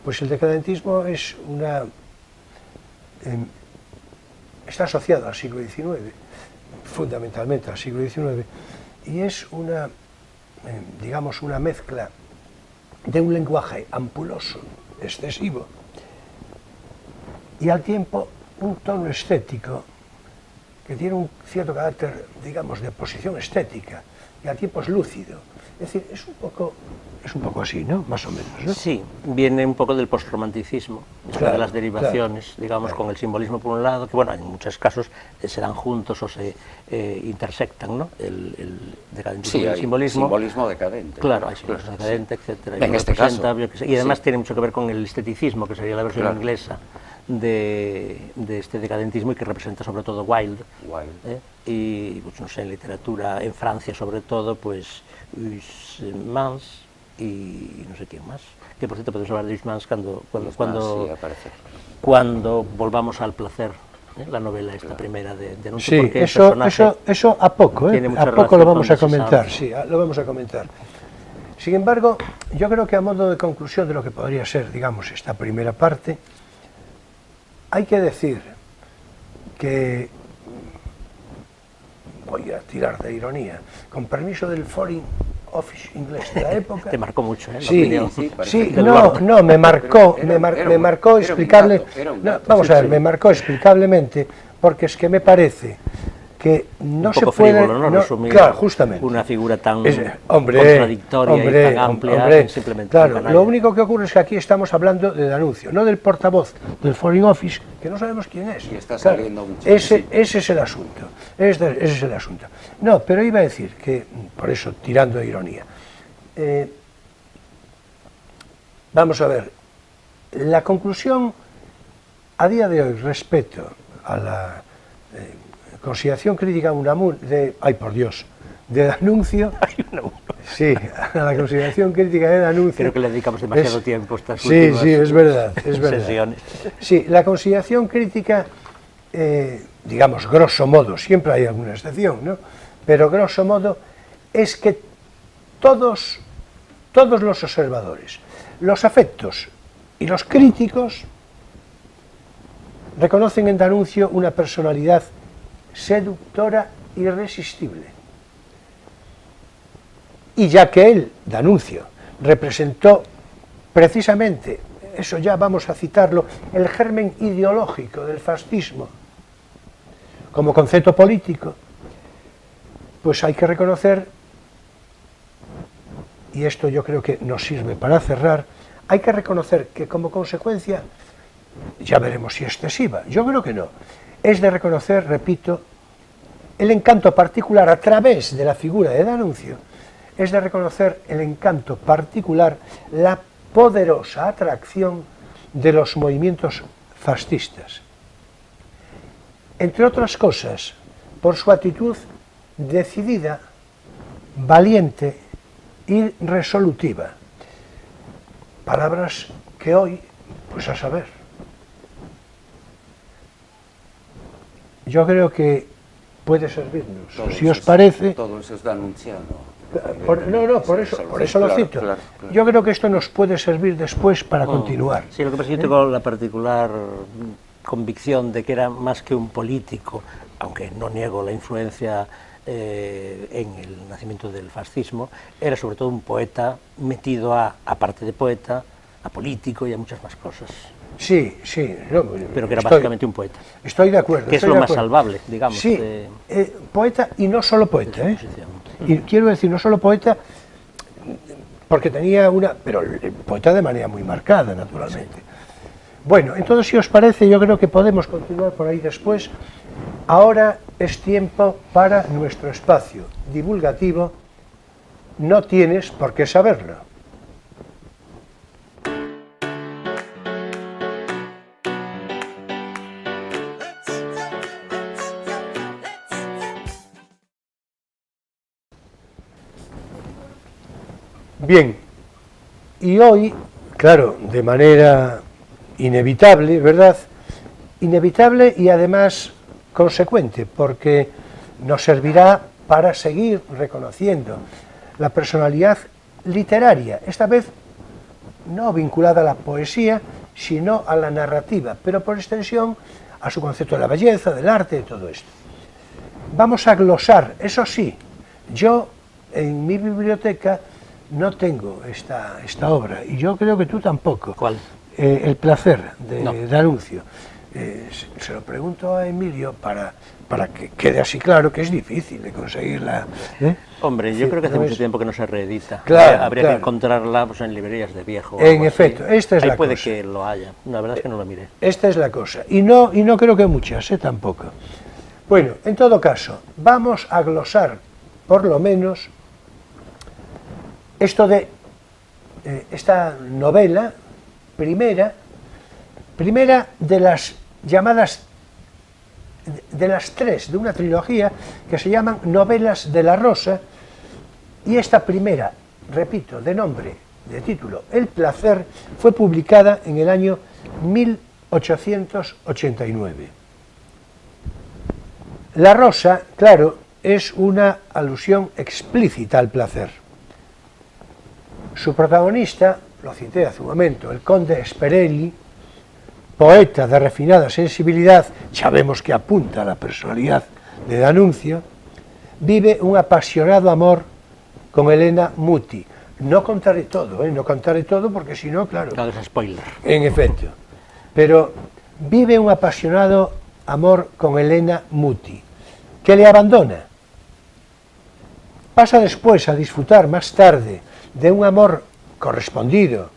pues el decadentismo es está asociado al siglo XIX, fundamentalmente al siglo XIX, y es digamos, una mezcla de un lenguaje ampuloso, excesivo, y al tiempo un tono estético que tiene un cierto carácter, digamos, de posición estética, y al tiempo es lúcido. Es decir, es un poco así, ¿no? Más o menos, ¿no? Sí, viene un poco del postromanticismo, Claro, de las derivaciones, claro, digamos, claro. con el simbolismo por un lado, que bueno, en muchos casos se dan juntos o se intersectan, ¿no? El decadentismo Sí, y el hay simbolismo. simbolismo decadente. Claro, hay simbolismo decadente, etcétera. En Y este representa, caso, yo qué sé, y además sí. tiene mucho que ver con el esteticismo, que sería la versión Claro. inglesa de este decadentismo y que representa sobre todo Wilde. Wilde. Y pues, no sé, en literatura, en Francia sobre todo, pues Huysmans y no sé quién más. Que por cierto podemos hablar de Huysmans Sí, aparece. cuando volvamos al placer, la novela esta primera de Anuncio, Sí, porque el eso a poco, tiene mucha a poco relación lo vamos con a comentar, Des sí, lo vamos a comentar. Sin embargo, yo creo que a modo de conclusión de lo que podría ser, digamos, esta primera parte, hay que decir que, voy a tirar de ironía, con permiso del Foreign Office inglés de la época... Te marcó mucho, ¿eh? La Sí, opinión. sí, del no, Lord. no, me marcó, Era me marcó un explicable, dato, era un no, dato. vamos Sí, a ver, sí. me marcó explicablemente, porque es que me parece que no Un se poco puede... frívolo, ¿no? Resumir claro, justamente. una figura tan Hombre, contradictoria y tan amplia, hombre, simplemente claro, canalla. lo único que ocurre es que aquí estamos hablando de D'Annunzio, no del portavoz del Foreign Office, que no sabemos quién es. Y está Claro, saliendo mucho. ese es el asunto, ese es el asunto. No, pero iba a decir que, por eso, tirando de ironía, vamos a ver, la conclusión a día de hoy respecto a la consideración crítica de D'Annunzio, sí, a la consideración crítica de D'Annunzio. Creo que le dedicamos demasiado tiempo a estas Sí, últimas sí, es verdad, es verdad. sesiones. Sí, la consideración crítica, digamos, grosso modo, siempre hay alguna excepción, ¿no? Pero grosso modo es que todos los observadores, los afectos y los críticos reconocen en D'Annunzio una personalidad seductora irresistible. Y ya que él, D'Annunzio, representó precisamente eso ya vamos a citarlo, el germen ideológico del fascismo como concepto político, pues hay que reconocer, y esto yo creo que nos sirve para cerrar, hay que reconocer que como consecuencia, ya veremos si excesiva, yo creo que no, es de reconocer, repito, el encanto particular a través de la figura de D'Annunzio, es de reconocer el encanto particular, la poderosa atracción de los movimientos fascistas. Entre otras cosas, por su actitud decidida, valiente y resolutiva. Palabras que hoy, pues a saber. Yo creo que puede servirnos, si os parece. Todo eso está anunciado. Por eso lo cito. Claro. Yo creo que esto nos puede servir después para continuar. Sí, lo que pasa es que yo tengo la particular convicción de que era más que un político, aunque no niego la influencia en el nacimiento del fascismo, era sobre todo un poeta metido aparte de poeta, a político y a muchas más cosas. Sí, no, pero que era básicamente un poeta. Estoy de acuerdo. Que es lo más salvable, digamos. Sí, poeta y no solo poeta. Y quiero decir, no solo poeta, porque tenía pero el poeta de manera muy marcada, naturalmente. Sí. Bueno, entonces, si os parece, yo creo que podemos continuar por ahí después. Ahora es tiempo para nuestro espacio divulgativo. No tienes por qué saberlo. Bien, y hoy, claro, de manera inevitable, ¿verdad? Inevitable y además consecuente, porque nos servirá para seguir reconociendo la personalidad literaria, esta vez no vinculada a la poesía, sino a la narrativa, pero por extensión a su concepto de la belleza, del arte, de todo esto. Vamos a glosar, eso sí, yo en mi biblioteca no tengo esta obra, y yo creo que tú tampoco. ¿Cuál? El placer de D'Annunzio. Se lo pregunto a Emilio para que quede así claro que es difícil de conseguirla. Hombre, yo creo que hace mucho tiempo que no se reedita. Claro, habría que encontrarla pues, en librerías de viejo. En efecto, esta es la cosa. Ahí puede que lo haya, la verdad es que no lo miré. Esta es la cosa, y no creo que muchas, tampoco. Bueno, en todo caso, vamos a glosar, por lo menos, esto de esta novela, primera de las llamadas, de las tres, de una trilogía que se llaman Novelas de la Rosa, y esta primera, repito, de título El placer, fue publicada en el año 1889. La rosa, claro, es una alusión explícita al placer. Su protagonista, lo cité hace un momento, el conde Sperelli, poeta de refinada sensibilidad, ya vemos que apunta a la personalidad de D'Annunzio, vive un apasionado amor con Elena Muti. No contaré todo, no contaré todo porque si no, claro... Claro, es spoiler. En efecto. Pero vive un apasionado amor con Elena Muti, que le abandona. Pasa después a disfrutar más tarde de un amor correspondido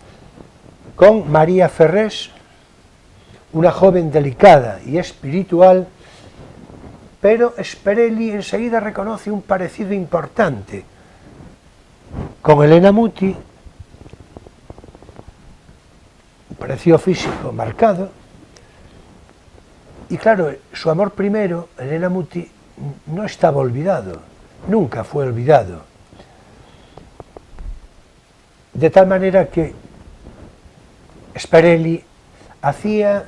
con María Ferrés, una joven delicada y espiritual, pero Sperelli enseguida reconoce un parecido importante con Elena Muti, un parecido físico marcado, y claro, su amor primero, Elena Muti, no estaba olvidado, nunca fue olvidado. De tal manera que Sperelli hacía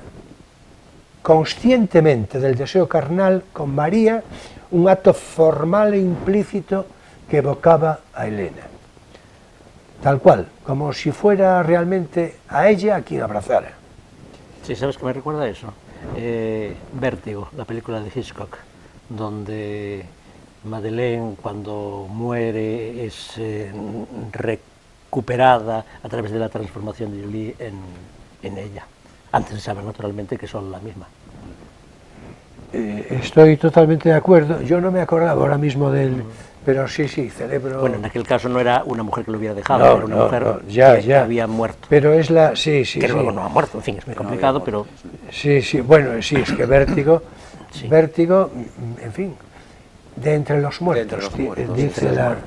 conscientemente del deseo carnal con María un acto formal e implícito que evocaba a Elena. Tal cual, como si fuera realmente a ella a quien abrazara. Sí, ¿sabes qué me recuerda eso? Vértigo, la película de Hitchcock, donde Madeleine, cuando muere, es recuperada a través de la transformación de Julie en ella, antes de saber naturalmente que son la misma. Estoy totalmente de acuerdo. Yo no me acordaba ahora mismo del... Pero sí, celebro... Bueno, en aquel caso no era una mujer que lo hubiera dejado, No, era una no, mujer no, ya, que ya. había muerto. Pero es la... Sí, Que luego no ha muerto, en fin, es muy complicado, pero... Sí, bueno, sí, es que Vértigo, Sí. Vértigo, en fin, de entre los muertos, los muertos, dice la...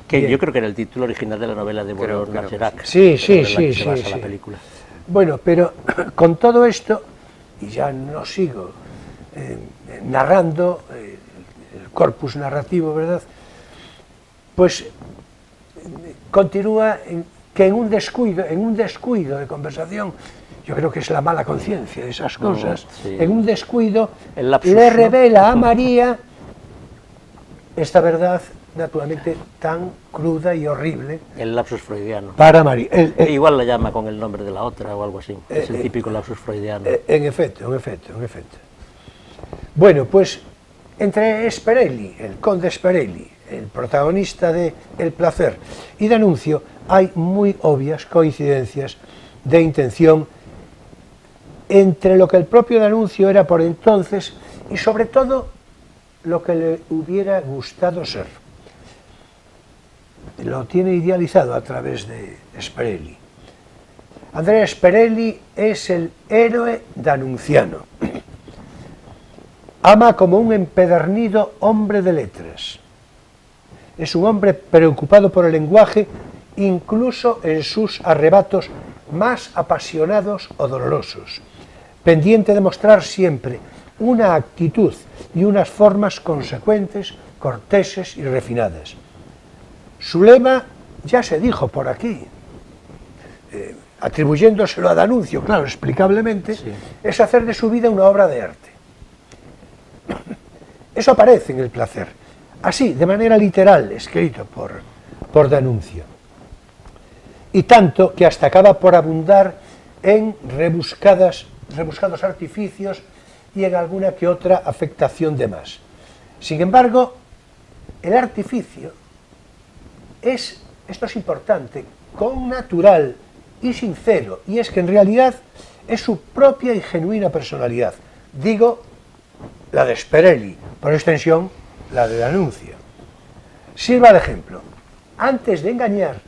Que Bien. yo creo que era el título original de la novela de Creo Boris que Bergerac. Sí, la novela que se sí, basa sí. la película. Bueno, pero con todo esto, y ya no sigo narrando el corpus narrativo, ¿verdad? Pues continúa que en un descuido de conversación, yo creo que es la mala conciencia de esas cosas, sí. en un descuido El lapsus, le ¿no? revela a María esta verdad naturalmente tan cruda y horrible El lapsus freudiano. para María. Igual la llama con el nombre de la otra o algo así. Es el típico lapsus freudiano. En efecto. Bueno, pues entre Sperelli, el conde Sperelli, el protagonista de El placer, y D'Annunzio, hay muy obvias coincidencias de intención entre lo que el propio D'Annunzio era por entonces y sobre todo lo que le hubiera gustado ser. Lo tiene idealizado a través de Sperelli. Andrea Sperelli es el héroe d'annunziano. Ama como un empedernido hombre de letras. Es un hombre preocupado por el lenguaje, incluso en sus arrebatos más apasionados o dolorosos, pendiente de mostrar siempre una actitud y unas formas consecuentes, corteses y refinadas. Su lema ya se dijo por aquí, atribuyéndoselo a D'Annunzio, claro, explicablemente, Sí. es hacer de su vida una obra de arte. Eso aparece en El placer, así, de manera literal, escrito por D'Annunzio. Y tanto que hasta acaba por abundar en rebuscados artificios y en alguna que otra afectación de más. Sin embargo, el artificio es, esto es importante, con natural y sincero, y es que en realidad es su propia y genuina personalidad. Digo, la de Sperelli, por extensión, la de D'Annunzio. Sirva de ejemplo. Antes de engañar,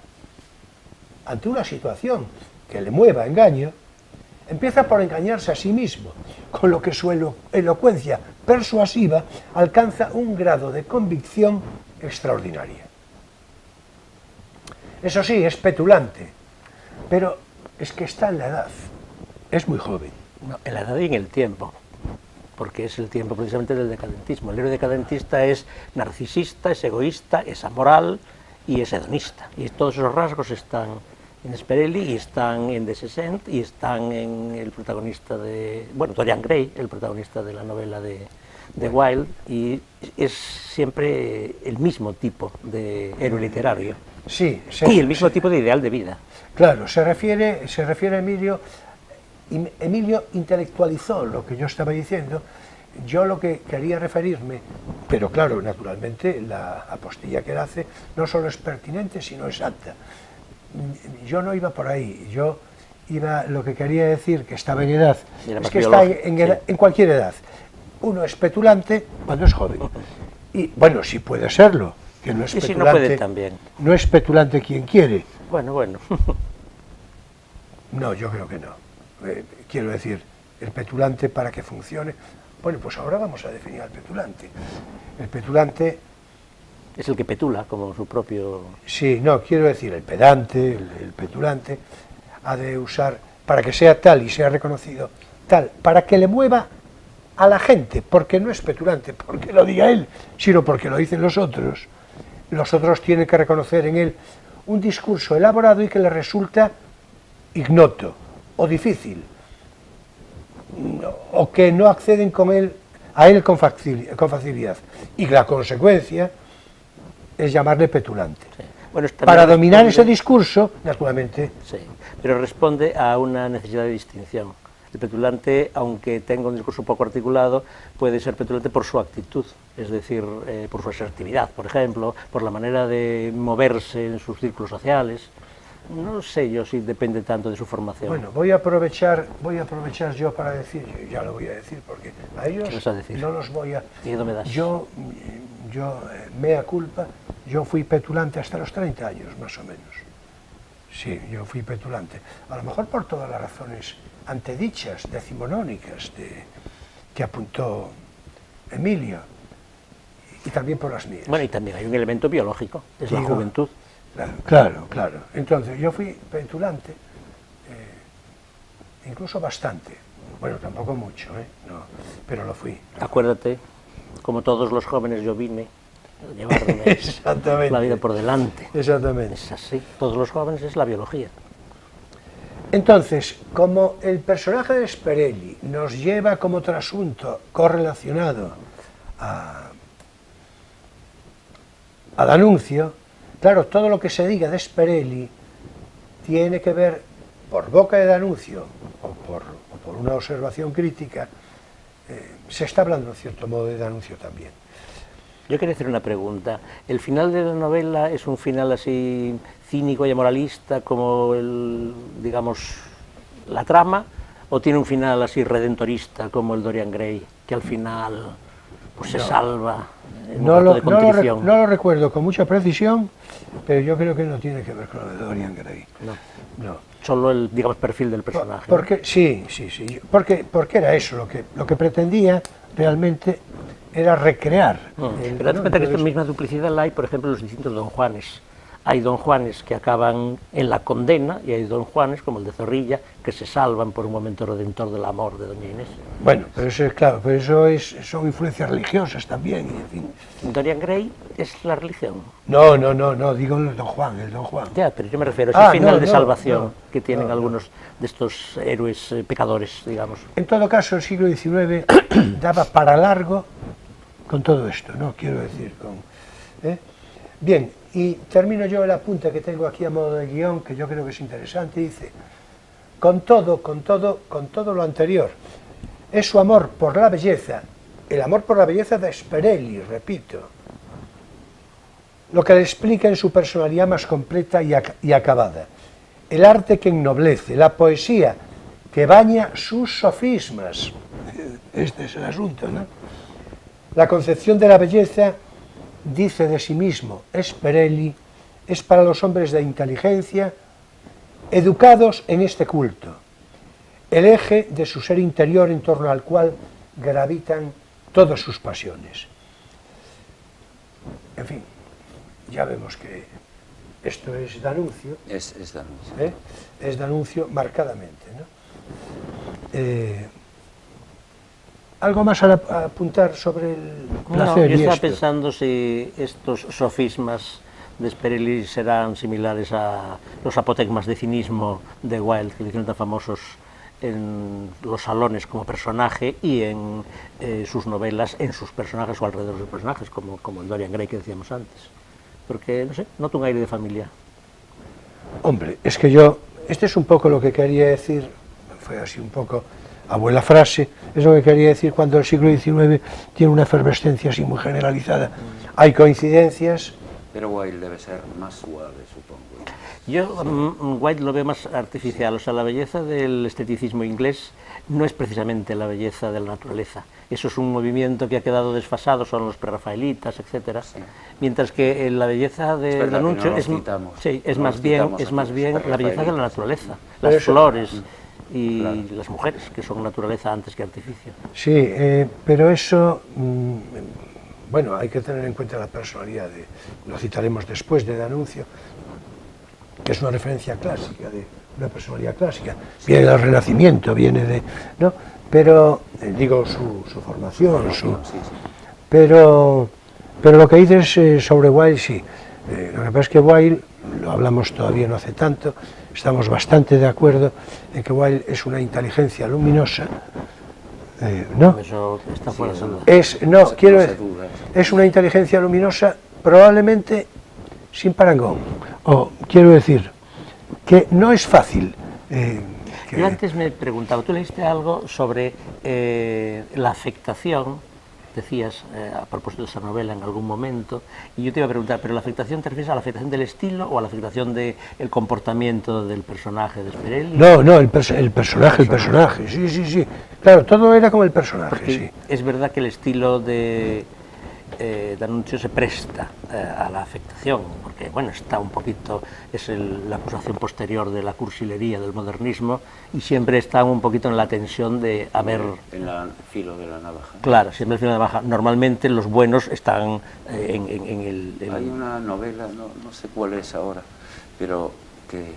ante una situación que le mueva a engaño, empieza por engañarse a sí mismo, con lo que su elocuencia persuasiva alcanza un grado de convicción extraordinaria. Eso sí, es petulante, pero es que está en la edad, es muy joven. No, en la edad y en el tiempo, porque es el tiempo precisamente del decadentismo. El héroe decadentista es narcisista, es egoísta, es amoral y es hedonista. Y todos esos rasgos están en Sperelli y están en De Sesent y están en el protagonista de... Bueno, Dorian Gray, el protagonista de la novela de Wilde, y es siempre el mismo tipo de héroe literario. Sí, Y el mismo tipo de ideal de vida. Claro, se refiere a Emilio. Emilio intelectualizó lo que yo estaba diciendo. Yo lo que quería referirme, pero claro, naturalmente la apostilla que él hace no solo es pertinente, sino exacta. Yo no iba por ahí, yo iba, lo que quería decir, que estaba en edad, es que está en cualquier edad. Uno es petulante cuando es joven, y bueno, sí puede serlo, que no es petulante, si no puede también. No es petulante quien quiere. Bueno. No, yo creo que no. Quiero decir, el petulante para que funcione. Bueno, pues ahora vamos a definir al petulante. El petulante... Es el que petula, como su propio... Sí, no, quiero decir, el pedante, el petulante, ha de usar, para que sea tal y sea reconocido, tal, para que le mueva a la gente, porque no es petulante, porque lo diga él, sino porque lo dicen los otros. Los otros tienen que reconocer en él un discurso elaborado y que le resulta ignoto o difícil, o que no acceden a él con facilidad. Y la consecuencia es llamarle petulante. Sí. Bueno, para dominar ese discurso, naturalmente... Sí, pero responde a una necesidad de distinción. El petulante, aunque tenga un discurso poco articulado, puede ser petulante por su actitud, es decir, por su asertividad, por ejemplo, por la manera de moverse en sus círculos sociales, No sé yo si depende tanto de su formación. Bueno, voy a aprovechar yo para decir, ya lo voy a decir, porque a ellos ¿Qué vas a decir? no los voy a... Miedo me das. Yo, mea culpa, yo fui petulante hasta los 30 años, más o menos. Sí, yo fui petulante. A lo mejor por todas las razones antedichas, decimonónicas, que apuntó Emilio, y también por las mías. Bueno, y también hay un elemento biológico, es la Digo, juventud. Claro. Entonces, yo fui petulante, incluso bastante. Bueno, tampoco mucho, no, pero lo fui. Acuérdate, como todos los jóvenes yo vine a llevarme Exactamente. la vida por delante. Exactamente. Es así, todos los jóvenes es la biología. Entonces, como el personaje de Sperelli nos lleva como trasunto correlacionado a D'Annunzio, claro, todo lo que se diga de Sperelli tiene que ver, por boca de D'Annunzio o por una observación crítica, se está hablando en cierto modo de D'Annunzio también. Yo quería hacer una pregunta. ¿El final de la novela es un final así cínico y amoralista como digamos, la trama, o tiene un final así redentorista como el Dorian Gray, que al final pues se salva en un acto de contrición? No lo recuerdo con mucha precisión, pero yo creo que no tiene que ver con lo de Dorian Gray. No. Solo el, digamos, perfil del personaje. Porque, sí. Porque era eso, lo que pretendía realmente era recrear. Pero date cuenta que esta misma duplicidad la hay, por ejemplo, en los distintos Don Juanes. Hay Don Juanes que acaban en la condena y hay Don Juanes, como el de Zorrilla, que se salvan por un momento redentor del amor de Doña Inés. Bueno, pero eso es claro, pero son influencias religiosas también, y en fin. Dorian Gray es la religión. No, digo el Don Juan. Ya, pero yo me refiero a ese final de salvación que tienen no. algunos de estos héroes pecadores, digamos. En todo caso, el siglo XIX daba para largo con todo esto, ¿no? Quiero decir, Bien, y termino yo el apunte que tengo aquí a modo de guión, que yo creo que es interesante, dice: con todo lo anterior, es su amor por la belleza, el amor por la belleza de Sperelli, repito, lo que le explica en su personalidad más completa y acabada, el arte que ennoblece, la poesía que baña sus sofismas. Este es el asunto, ¿no? La concepción de la belleza, dice de sí mismo Sperelli, es para los hombres de inteligencia, educados en este culto, el eje de su ser interior en torno al cual gravitan todas sus pasiones. En fin, ya vemos que esto es D'Annunzio. Es D'Annunzio. Es D'Annunzio marcadamente, ¿no? ¿Algo más a apuntar sobre el placer? Yo y estaba esto? pensando si estos sofismas de Sperelli serán similares a los apotegmas de cinismo de Wilde, que le hicieron tan famosos en los salones como personaje y en sus novelas, en sus personajes o alrededor de sus personajes, como el Dorian Gray que decíamos antes. Porque, no sé, noto un aire de familia. Hombre, es que este es un poco lo que quería decir, fue así un poco abuela frase, es lo que quería decir cuando el siglo XIX tiene una efervescencia así muy generalizada. Hay coincidencias. Pero Wilde debe ser más suave, supongo. Yo Wilde lo veo más artificial, o sea, la belleza del esteticismo inglés no es precisamente la belleza de la naturaleza. Eso es un movimiento que ha quedado desfasado, son los prerrafaelitas, etcétera. Sí. Mientras que la belleza de D'Annunzio es más bien la belleza de la naturaleza, las flores y las mujeres, que son naturaleza antes que artificio. Sí, pero eso, bueno, hay que tener en cuenta la personalidad lo citaremos después, de D'Annunzio, que es una referencia clásica, de una personalidad clásica, viene del Renacimiento, viene de, ¿no? Pero, digo, su formación, pero lo que dices sobre Wilde, sí, lo que pasa es que Wilde, lo hablamos todavía no hace tanto, estamos bastante de acuerdo en que Wilde es una inteligencia luminosa, ¿no? Eso está fuera de duda. Es una inteligencia luminosa probablemente sin parangón, o quiero decir que no es fácil. Yo antes me preguntaba, tú leíste algo sobre la afectación decías a propósito de esa novela en algún momento, y yo te iba a preguntar, ¿pero la afectación te refieres a la afectación del estilo o a la afectación del comportamiento del personaje de Sperelli? No, el personaje, sí. Claro, todo era como el personaje, Porque sí. es verdad que el estilo de D'Annunzio se presta a la afectación, porque bueno, está un poquito, es la acusación posterior de la cursilería, del modernismo, y siempre están un poquito en la tensión de haber... En el filo de la navaja. Claro, siempre el filo de la navaja. Normalmente los buenos están en el... Hay una novela, no sé cuál es ahora, pero que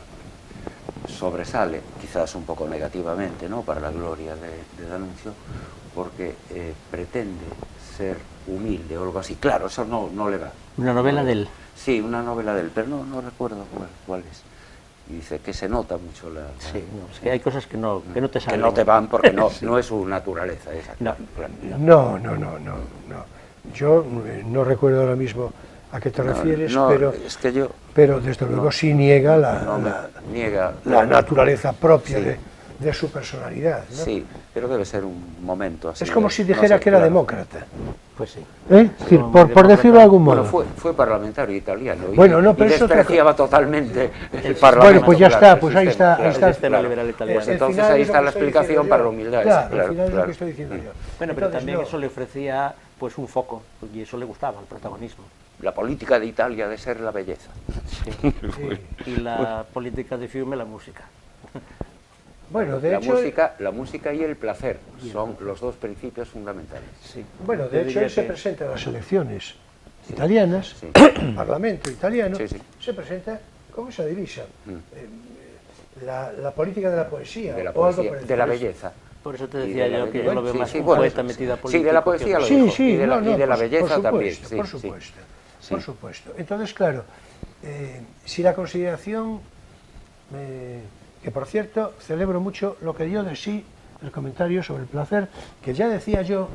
sobresale, quizás un poco negativamente, ¿no?, para la gloria de D'Annunzio, porque pretende ser humilde o algo así. Claro, eso no le va. Una novela de él. Sí, una novela de él, pero no recuerdo cuál es. Y dice que se nota mucho Sí, no, es que hay cosas que no te salen. que no te van porque no es su naturaleza esa. No. No. Yo no recuerdo ahora mismo a qué te refieres, pero, es que yo, pero desde luego sí niega niega la naturaleza propia Sí. de su personalidad, ¿no? Sí, pero debe ser un momento así. Es como de- si no dijera sé, que era claro. demócrata. Pues sí. Es decir, Como por demócrata. decirlo de algún modo. Bueno, fue parlamentario italiano y, Bueno, no, pero y eso es otra despreciaba totalmente el Bueno, Parlamento. pues ya claro, está, el pues ahí sistema, está, claro, ahí está. el sistema liberal italiano. Pues entonces final ahí es lo está que la estoy explicación diciendo para yo. la humildad. Claro, esa, al final es lo claro. que estoy diciendo yo. Bueno, pero Entonces, también no. eso le ofrecía pues un foco, y eso le gustaba, el protagonismo. La política de Italia de ser la belleza. Sí. Y la política de Fiume, la música. Bueno, de La hecho, música y el placer son los dos principios fundamentales. Sí. bueno, Yo de hecho diría él se que- presenta en las elecciones italianas, Sí. el Parlamento italiano, Sí, sí. se presenta con esa divisa, Mm. la política de la poesía, De la o algo poesía, parecido. de la belleza. Por eso te Y decía de la yo que yo belleza. lo veo Sí, más sí, un bueno, poeta metido a político. sí, de la poesía que- lo Sí, dijo, sí, y de la por belleza también. supuesto, Sí, por sí. supuesto, Sí. por supuesto. Entonces, claro, si la consideración, que por cierto, celebro mucho lo que dio de sí el comentario sobre el placer, que ya decía yo,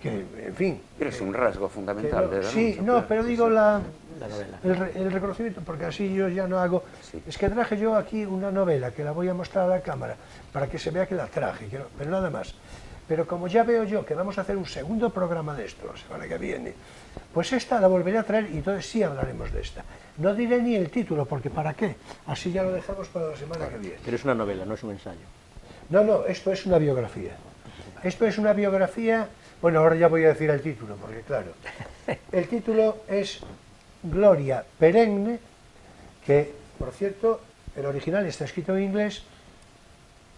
que, en fin... Pero es un rasgo que fundamental no- de sí, D'Annunzio, no, claro, pero sí, digo sí. La novela. el reconocimiento, porque así yo ya no hago... Sí. Es que traje yo aquí una novela, que la voy a mostrar a la cámara, para que se vea que la traje, pero nada más. Pero como ya veo yo que vamos a hacer un segundo programa de esto la semana que viene, pues esta la volveré a traer y entonces sí hablaremos de esta. No diré ni el título, porque ¿para qué? Así ya lo dejamos para la semana que viene. Pero es una novela, no es un ensayo. No, esto es una biografía. Esto es una biografía... Bueno, ahora ya voy a decir el título, porque claro, el título es Gloria Perenne, que, por cierto, el original está escrito en inglés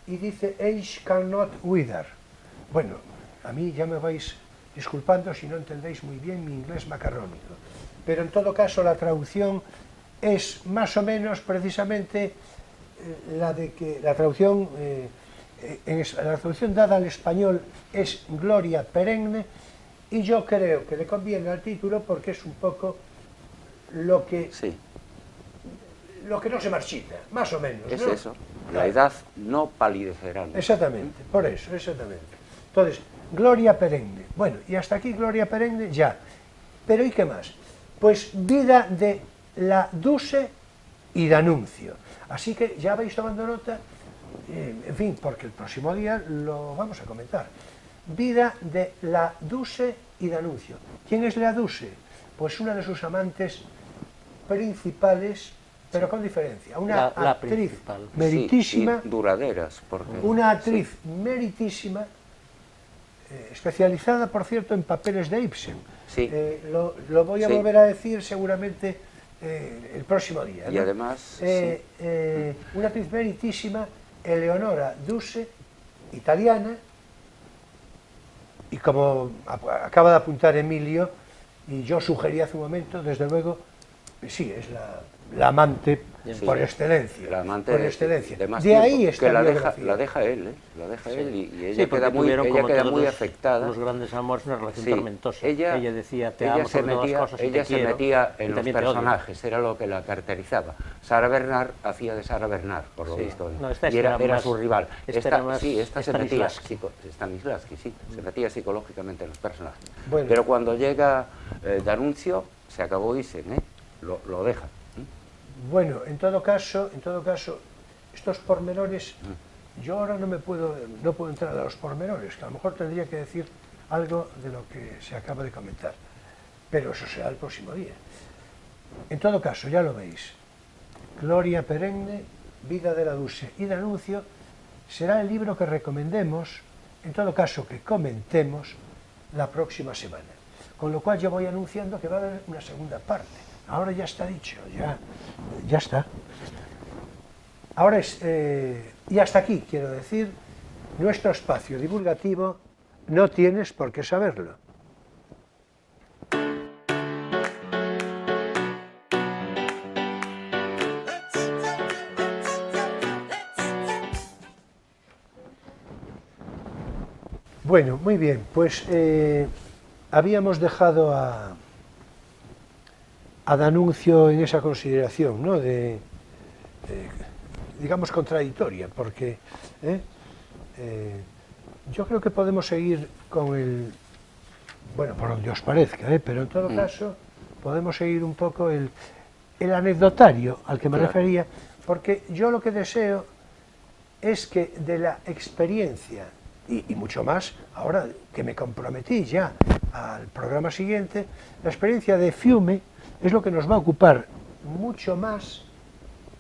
y dice Age cannot wither. Bueno, a mí ya me vais disculpando si no entendéis muy bien mi inglés macarrónico, pero en todo caso la traducción es más o menos precisamente la de que la traducción la traducción dada al español es Gloria Perenne, y yo creo que le conviene al título porque es un poco lo que Sí, no se marchita, más o menos, es ¿no? eso. La edad no palidecerá. ¿no? Exactamente, por eso, exactamente. Entonces, Gloria Perenne. Bueno, y hasta aquí Gloria Perenne ya. Pero ¿y qué más? Pues vida de la Duce y D'Annunzio. Así que ya vais tomando nota, en fin, porque el próximo día lo vamos a comentar. Vida de la Duce y D'Annunzio. ¿Quién es la Duce? Pues una de sus amantes principales, pero con diferencia. Una La actriz principal. meritísima, Sí, y duraderas, porque... una actriz meritísima, especializada, por cierto, en papeles de Ibsen. Sí. Lo voy a Sí. volver a decir seguramente el próximo día, Y ¿no? además, Una actriz meritísima, Eleonora Duse, italiana, y como acaba de apuntar Emilio, y yo sugerí hace un momento, desde luego, sí, es la amante Sí. por excelencia. la amante por excelencia. de más De tiempo, ahí está que la biografía. deja él, ¿eh? La deja él y Sí, ella porque queda muy, tuvieron, como todos muy afectada. los grandes amores, una relación Sí, tormentosa. Ella decía, te ella amo se sobre todas metía, las cosas y ella te se quiero, metía y en los también te odio. personajes, era lo que la caracterizaba. Sara Bernard hacía de Sara Bernard, por lo Sí. visto. No, esta y era más- su rival. esta era más Esta se metía, Stanislavski. Stanislavski, sí, se metía psicológicamente en los personajes. Bueno. Pero cuando llega D'Annunzio, se acabó Ibsen, ¿eh? Lo deja. Bueno, en todo caso, estos pormenores, yo ahora no puedo entrar a los pormenores, que a lo mejor tendría que decir algo de lo que se acaba de comentar. Pero eso será el próximo día. En todo caso, ya lo veis, Gloria perenne, vida de la Dulce y de Anuncio será el libro que recomendemos, en todo caso que comentemos, la próxima semana. Con lo cual yo voy anunciando que va a haber una segunda parte. Ahora ya está dicho, ya está. Ahora y hasta aquí, quiero decir, nuestro espacio divulgativo, no tienes por qué saberlo. Bueno, muy bien, pues habíamos dejado a D'Annunzio en esa consideración, ¿no? Digamos, contradictoria, porque yo creo que podemos seguir con el, bueno, por donde os parezca, pero en todo caso podemos seguir un poco el anecdotario al que me refería, porque yo lo que deseo es que de la experiencia, y mucho más, ahora que me comprometí ya al programa siguiente, la experiencia de Fiume es lo que nos va a ocupar mucho más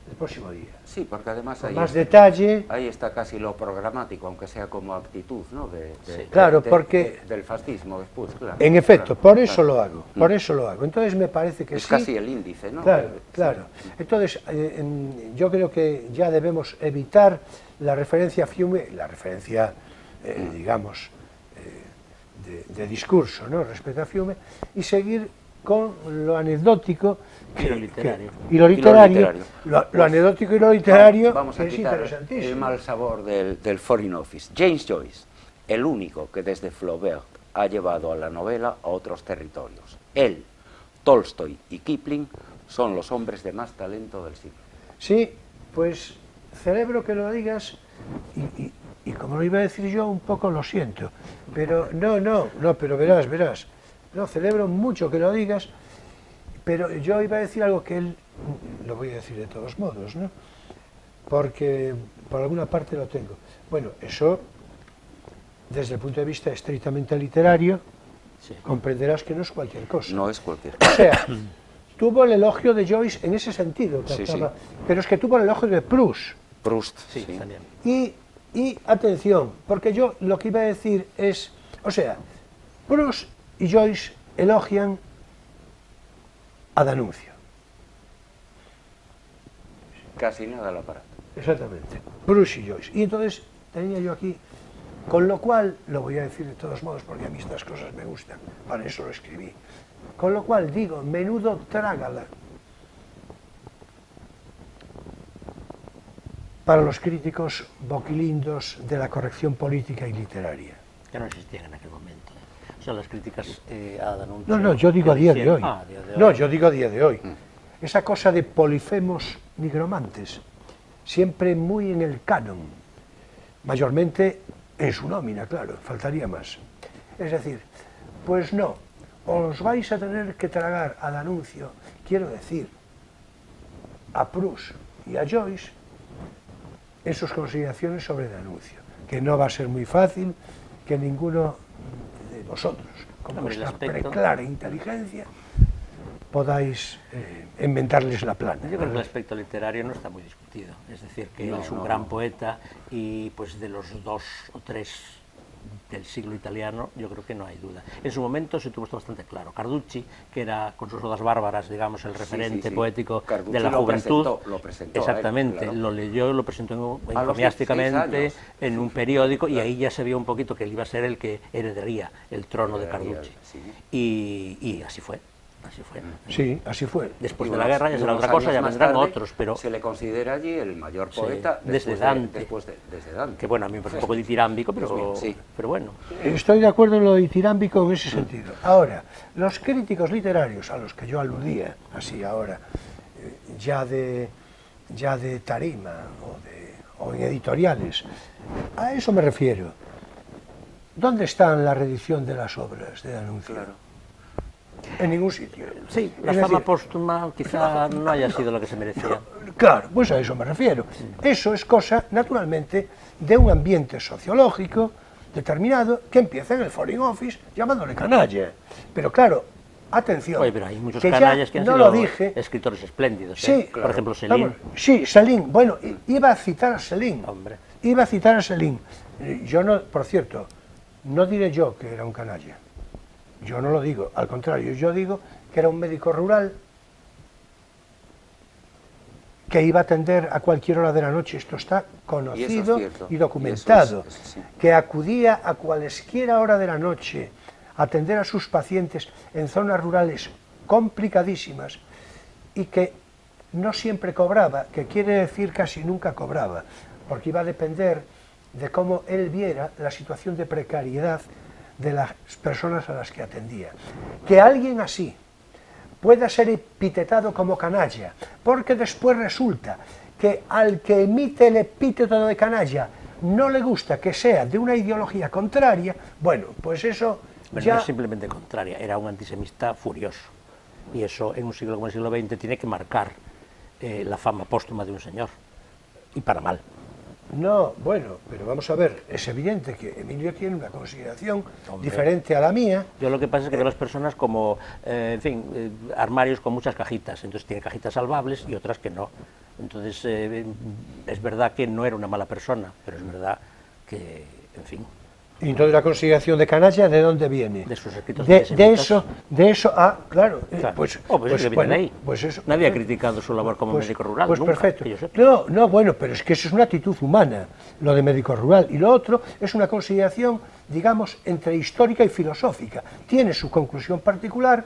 el próximo día. Sí, porque además con más detalle. Ahí está casi lo programático, aunque sea como actitud, ¿no? Claro, porque del fascismo después, claro. En efecto, claro, por eso lo hago, por eso lo hago. Entonces me parece que es sí. casi el índice, ¿no? Claro, Sí. claro. Entonces yo creo que ya debemos evitar la referencia a Fiume, la referencia, digamos, de discurso, ¿no? Respecto a Fiume, y seguir con lo anecdótico y lo literario. Lo anecdótico y lo literario, vamos a que es quitar interesantísimo. el mal sabor del Foreign Office. James Joyce, el único que desde Flaubert ha llevado a la novela a otros territorios. Él, Tolstoy y Kipling son los hombres de más talento del siglo. Sí, pues celebro que lo digas y como lo iba a decir yo, un poco lo siento. Pero no, pero verás. No, celebro mucho que lo digas, pero yo iba a decir algo que él, lo voy a decir de todos modos, ¿no? Porque por alguna parte lo tengo. Bueno, eso, desde el punto de vista estrictamente literario, Sí. comprenderás que no es cualquier cosa. No es cualquier O cosa. sea, tuvo el elogio de Joyce en ese sentido, Sí, pero es que tuvo el elogio de Proust. Proust, Sí, también. Y atención, porque yo lo que iba a decir es, o sea, Proust y Joyce elogian a D'Annunzio. Casi nada al aparato. Exactamente, Proust y Joyce. Y entonces tenía yo aquí, con lo cual, lo voy a decir de todos modos porque a mí estas cosas me gustan, para eso lo escribí. Con lo cual digo, menudo trágala para los críticos boquilindos de la corrección política y literaria. Que no existían en aquel momento. O sea, las críticas a D'Annunzio... No, yo digo a día de hoy. Ah, a día de hoy. No, yo digo a día de hoy. Esa cosa de polifemos nigromantes, siempre muy en el canon, mayormente en su nómina, claro, faltaría más. Es decir, pues no, os vais a tener que tragar a D'Annunzio, quiero decir, a Proust y a Joyce, en sus consideraciones sobre D'Annunzio, que no va a ser muy fácil que ninguno de vosotros, con Hombre, el vuestra aspecto- preclara inteligencia, podáis inventarles la plana. Yo creo que el aspecto literario no está muy discutido. Es decir, que él es un gran poeta y pues de los 2 o 3 del siglo italiano, yo creo que no hay duda. En su momento se tuvo esto bastante claro. Carducci, que era con sus odas bárbaras, digamos, el referente poético Carducci de la juventud, lo presentó, exactamente, claro. lo leyó, lo presentó A los encomiásticamente 16 años. en un periódico y ahí ya se vio un poquito que él iba a ser el que heredaría el trono de Carducci. Sí. Y así fue. Así fue. Sí, así fue. Después Y de la unos- guerra ya y será unos otra cosa, años ya más vendrán tarde, otros, pero se le considera allí el mayor Sí, poeta desde Dante. desde Dante. que bueno, a mí me parece un poco ditírambico, pero, Sí. pero bueno. Estoy de acuerdo en lo ditirámbico en ese sentido. Ahora, los críticos literarios a los que yo aludía, así ahora, ya de tarima o en editoriales, a eso me refiero. ¿Dónde está la reedición de las obras de D'Annunzio? Claro. En ningún sitio. Sí, la Es fama decir, póstuma quizá no haya sido lo que se merecía. claro, pues a eso me refiero. Eso es cosa, naturalmente, de un ambiente sociológico, determinado que empieza en el Foreign Office llamándole canalla. Pero claro, atención, Oye, pero hay muchos que canallas ya que han no sido lo dije. escritores espléndidos. Sí, ¿eh? Por ejemplo, Céline. vamos, sí, Céline. Bueno, iba a citar a Céline. Hombre. Iba a citar a Céline. Yo no, por cierto, no diré yo que era un canalla. Yo no lo digo, al contrario, yo digo que era un médico rural que iba a atender a cualquier hora de la noche, esto está conocido cierto, y documentado, eso sí. que acudía a cualesquiera hora de la noche a atender a sus pacientes en zonas rurales complicadísimas y que no siempre cobraba, que quiere decir casi nunca cobraba, porque iba a depender de cómo él viera la situación de precariedad de las personas a las que atendía. Que alguien así pueda ser epitetado como canalla, porque después resulta que al que emite el epíteto de canalla no le gusta que sea de una ideología contraria, bueno, pues eso Pero ya... no es simplemente contraria, era un antisemita furioso. Y eso en un siglo como el siglo XX tiene que marcar la fama póstuma de un señor. Y para mal. No, bueno, pero vamos a ver, es evidente que Emilio tiene una consideración Hombre. diferente a la mía. Yo lo que pasa es que veo a las personas como, en fin, armarios con muchas cajitas. Entonces tiene cajitas salvables y otras que no. Entonces es verdad que no era una mala persona, pero es verdad que, en fin, Y entonces la consideración de canalla, ¿de dónde viene? de sus escritos de antisemitas. eso, claro, Claro. pues, Pues es que viene de ahí. pues eso. Nadie ha criticado su labor como médico rural, Pues nunca, perfecto. que yo sepa. No, no, bueno, pero es que eso es una actitud humana, lo de médico rural. Y lo otro es una consideración, digamos, entre histórica y filosófica. Tiene su conclusión particular,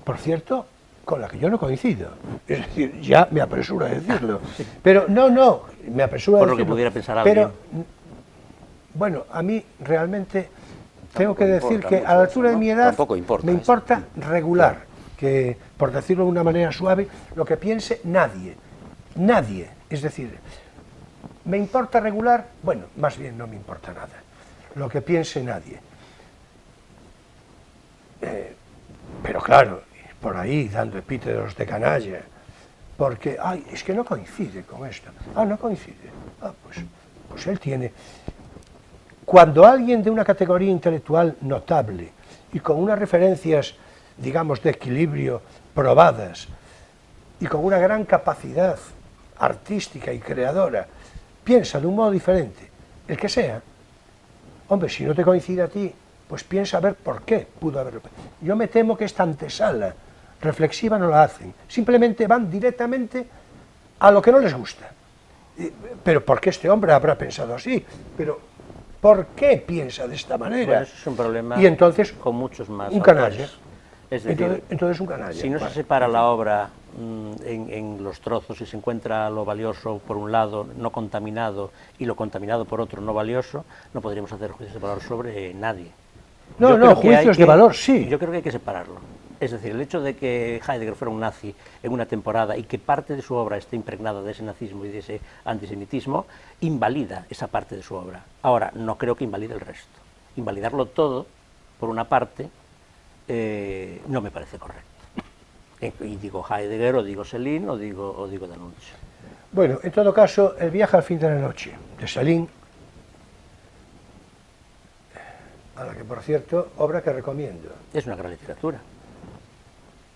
por cierto, con la que yo no coincido. Es decir, ya me apresuro a decirlo. Pero no, me apresuro a Por lo decirlo. que pudiera pensar Pero, alguien. bueno, a mí realmente tengo Tampoco que decir importa que mucho a la altura eso, de ¿no? mi edad Tampoco importa me eso. importa regular, que por decirlo de una manera suave, lo que piense nadie, es decir, me importa regular, bueno, más bien no me importa nada, lo que piense nadie. Pero claro, por ahí dando epítetos de canalla, porque, ay, es que no coincide con esto, no coincide, pues él tiene... Cuando alguien de una categoría intelectual notable y con unas referencias, digamos, de equilibrio probadas y con una gran capacidad artística y creadora, piensa de un modo diferente, el que sea, hombre, si no te coincide a ti, pues piensa a ver por qué pudo haberlo. Yo me temo que esta antesala reflexiva no la hacen, simplemente van directamente a lo que no les gusta. Pero ¿por qué este hombre habrá pensado así? Pero ¿por qué piensa de esta manera? Bueno, eso es un problema y entonces, con muchos más un canalla. autores. Es decir, Entonces un canalla. si no se separa la obra en los trozos y se encuentra lo valioso por un lado no contaminado y lo contaminado por otro no valioso, no podríamos hacer juicios de valor sobre nadie. No, Yo no, creo que hay juicios de valor sí. Yo creo que hay que separarlo. Es decir, el hecho de que Heidegger fuera un nazi en una temporada y que parte de su obra esté impregnada de ese nazismo y de ese antisemitismo, invalida esa parte de su obra. Ahora, no creo que invalide el resto. Invalidarlo todo, por una parte, no me parece correcto. Y digo Heidegger, o digo Céline, o digo D'Annunzio. Bueno, en todo caso, El viaje al fin de la noche, de Céline, a la que, por cierto, obra que recomiendo. Es una gran literatura.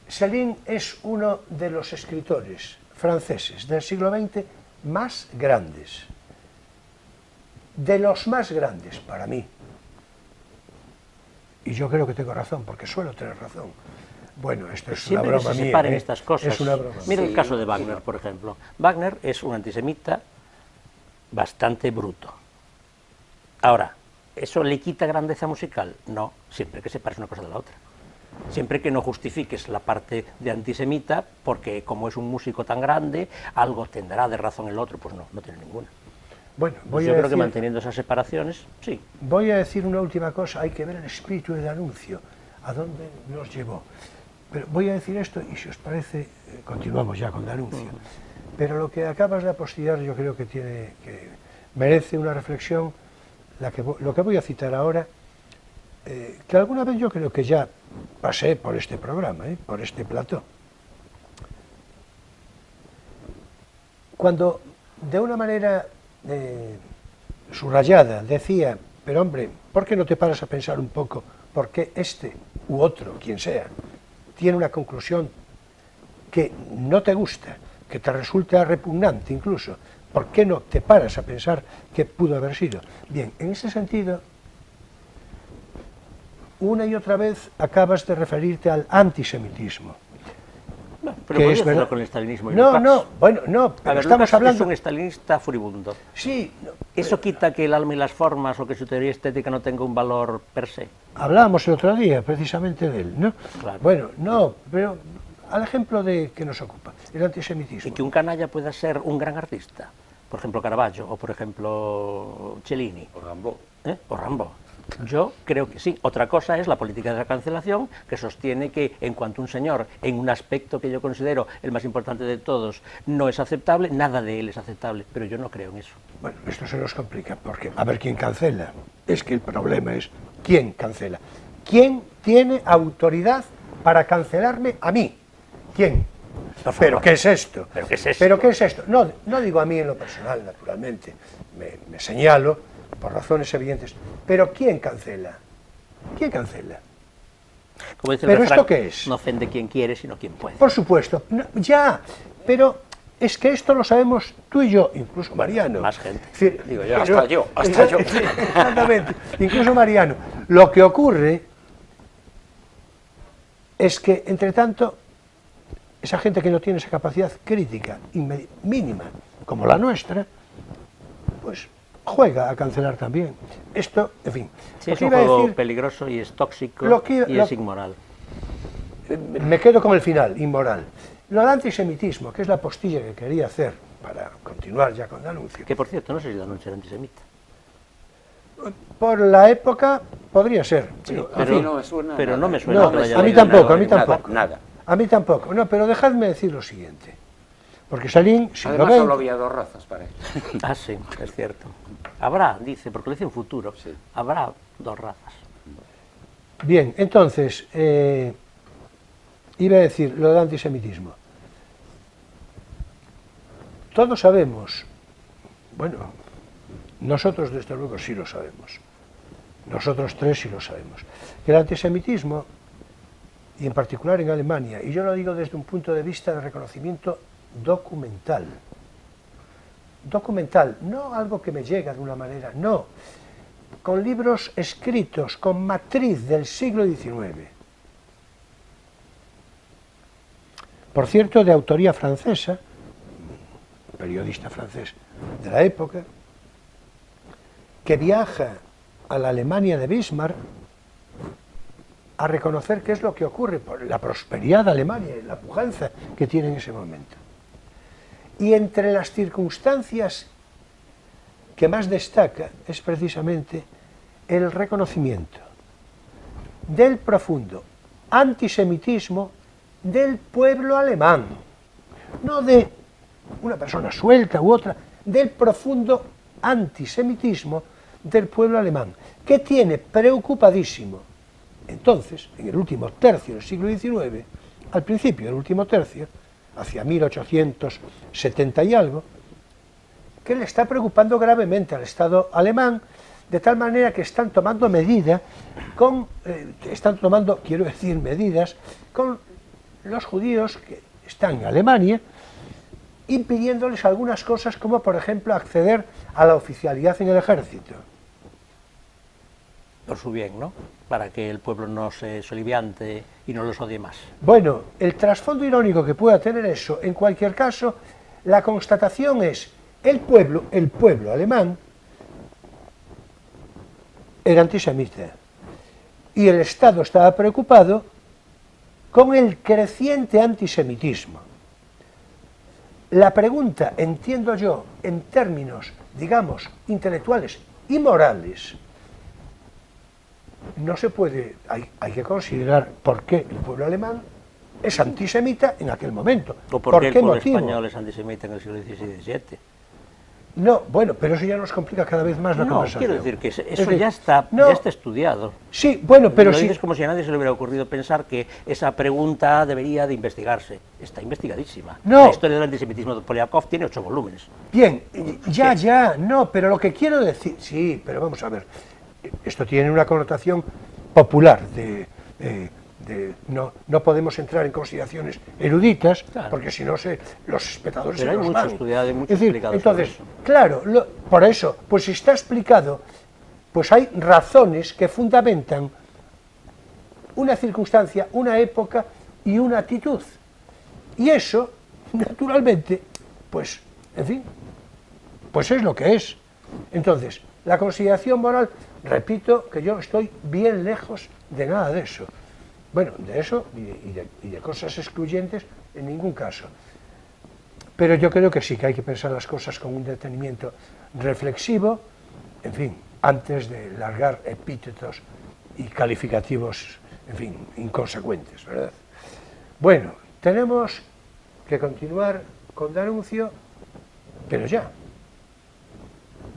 Céline es uno de los escritores franceses del siglo XX más grandes, de los más grandes para mí. Y yo creo que tengo razón, porque suelo tener razón. Bueno, esto es Siempre una que broma se mía. separen estas cosas. Es una broma Mira mía. el caso de Wagner, por ejemplo. Wagner es un antisemita bastante bruto. Ahora, ¿eso le quita grandeza musical? No, siempre que separes una cosa de la otra. Siempre que no justifiques la parte de antisemita, porque como es un músico tan grande, algo tendrá de razón el otro, pues no tiene ninguna. Bueno, Yo creo que manteniendo esas separaciones, sí. Voy a decir una última cosa, hay que ver el espíritu del anuncio, a dónde nos llevó. Pero voy a decir esto y si os parece, continuamos ya con el anuncio. Pero lo que acabas de apostillar yo creo que merece una reflexión, lo que voy a citar ahora, que alguna vez yo creo que ya pasé por este programa, por este plató. Cuando de una manera subrayada decía pero hombre, ¿por qué no te paras a pensar un poco por qué este u otro, quien sea, tiene una conclusión que no te gusta, que te resulta repugnante incluso? ¿Por qué no te paras a pensar qué pudo haber sido? Bien, en ese sentido, una y otra vez acabas de referirte al antisemitismo. No, pero que podría es hacerlo verdad. con el estalinismo y No, Lukács. no, bueno, no, A pero ver, estamos Lukács hablando... es un estalinista furibundo. Sí, no, ¿Eso quita que el alma y las formas o que su teoría estética no tenga un valor per se? hablábamos el otro día precisamente de él, ¿no? Claro. Bueno, no, pero al ejemplo de que nos ocupa, el antisemitismo. Y que un canalla pueda ser un gran artista. Por ejemplo, Caravaggio o, por ejemplo, Cellini. O Rambo. O Rambo. Yo creo que sí. Otra cosa es la política de la cancelación, que sostiene que en cuanto un señor, en un aspecto que yo considero el más importante de todos, no es aceptable, nada de él es aceptable. Pero yo no creo en eso. Bueno, esto se nos complica porque a ver quién cancela. Es que el problema es quién cancela. ¿Quién tiene autoridad para cancelarme a mí? ¿Quién? Por favor. ¿Pero qué es esto? ¿Pero qué es esto? ¿Pero qué es esto? No, no digo a mí en lo personal, naturalmente. Me señalo por razones evidentes. Pero ¿quién cancela? ¿Quién cancela? Como dice el ¿Pero refrán, esto qué es? no ofende quien quiere, sino quien puede. Por supuesto, no, ya, pero es que esto lo sabemos tú y yo, incluso Mariano. Más gente. Es decir, Digo yo, hasta yo, hasta yo. Exactamente, incluso Mariano. Lo que ocurre es que, entre tanto, esa gente que no tiene esa capacidad crítica mínima, como la nuestra, pues juega a cancelar también. Esto, en fin. Sí, lo es que un iba a juego decir, peligroso y es tóxico y es inmoral. me quedo con el final, inmoral. Lo del antisemitismo, que es la postilla que quería hacer para continuar ya con el anuncio. Que por cierto, no sé si D'Annunzio era antisemita. Por la época podría ser. Pero, A mí no me suena pero nada. no me suena No, que lo haya a mí leído. tampoco, a mí Nada, tampoco. nada. A mí tampoco. No, pero dejadme decir lo siguiente. Porque Salín, si Además lo solo ven, había dos razas para él. Ah, sí, es cierto. Habrá, dice, porque lo dice en futuro, Sí. habrá dos razas. bien, entonces, iba a decir lo del antisemitismo. Todos sabemos, bueno, nosotros desde luego sí lo sabemos, nosotros tres sí lo sabemos, que el antisemitismo, y en particular en Alemania, y yo lo digo desde un punto de vista de reconocimiento documental, no algo que me llega de una manera, no, con libros escritos, con matriz del siglo XIX, por cierto, de autoría francesa, periodista francés de la época, que viaja a la Alemania de Bismarck a reconocer qué es lo que ocurre por la prosperidad de Alemania y la pujanza que tiene en ese momento. Y entre las circunstancias que más destaca es precisamente el reconocimiento del profundo antisemitismo del pueblo alemán, no de una persona suelta u otra, del profundo antisemitismo del pueblo alemán, que tiene preocupadísimo, entonces, en el último tercio del siglo XIX, al principio del último tercio, hacia 1870 y algo, que le está preocupando gravemente al Estado alemán, de tal manera que están tomando medidas con los judíos que están en Alemania, impidiéndoles algunas cosas, como por ejemplo acceder a la oficialidad en el ejército. Por su bien, ¿no? Para que el pueblo no se soliviante y no los odie más. Bueno, el trasfondo irónico que pueda tener eso, en cualquier caso, la constatación es, el pueblo alemán era antisemita y el Estado estaba preocupado con el creciente antisemitismo. La pregunta, entiendo yo, en términos, digamos, intelectuales y morales, no se puede, hay que considerar por qué el pueblo alemán es antisemita en aquel momento. O por qué el pueblo motivo? español es antisemita en el siglo XVI y XVII. No, bueno, pero eso ya nos complica cada vez más la No, conversación. quiero decir que eso Es decir, ya está estudiado. Sí, bueno, pero Lo sí. dices como si a nadie se le hubiera ocurrido pensar que esa pregunta debería de investigarse. Está investigadísima. No. La historia del antisemitismo de Poliakov tiene 8 volúmenes. Bien, ya, no, pero lo que quiero decir, sí, pero vamos a ver, esto tiene una connotación popular no podemos entrar en consideraciones eruditas, claro, porque si no los espectadores pero se hay nos mucho van. estudiado y mucho Es decir, explicado entonces, sobre eso. claro, por eso, pues si está explicado, pues hay razones que fundamentan una circunstancia, una época y una actitud. Y eso, naturalmente, pues, en fin, pues es lo que es. Entonces, la consideración moral, repito que yo estoy bien lejos de nada de eso. Bueno, de eso y de cosas excluyentes en ningún caso. Pero yo creo que sí que hay que pensar las cosas con un detenimiento reflexivo, en fin, antes de largar epítetos y calificativos, en fin, inconsecuentes, ¿verdad? Bueno, tenemos que continuar con D'Annunzio, pero ya.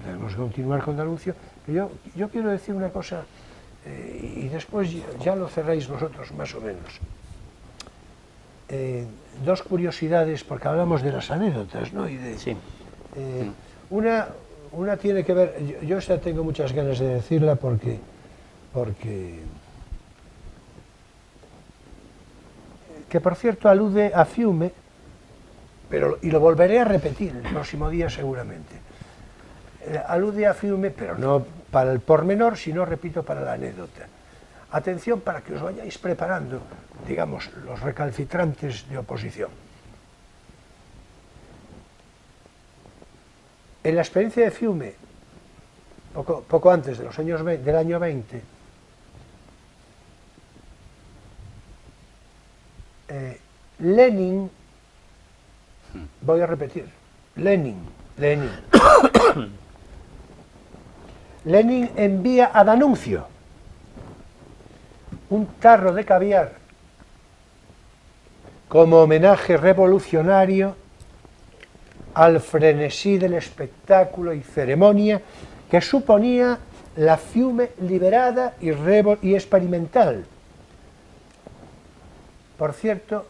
Tenemos que continuar con D'Annunzio. Yo quiero decir una cosa, y después ya lo cerráis vosotros más o menos. Dos curiosidades, porque hablamos de las anécdotas, ¿no? Sí. Una tiene que ver, yo esta tengo muchas ganas de decirla porque que por cierto alude a Fiume, y lo volveré a repetir el próximo día seguramente. Alude a Fiume, pero no para el pormenor, sino, repito, para la anécdota. Atención para que os vayáis preparando, digamos, los recalcitrantes de oposición. En la experiencia de Fiume, poco antes de del año 20, Lenin, voy a repetir, Lenin envía a D'Annunzio un tarro de caviar como homenaje revolucionario al frenesí del espectáculo y ceremonia que suponía la Fiume liberada y experimental. Por cierto,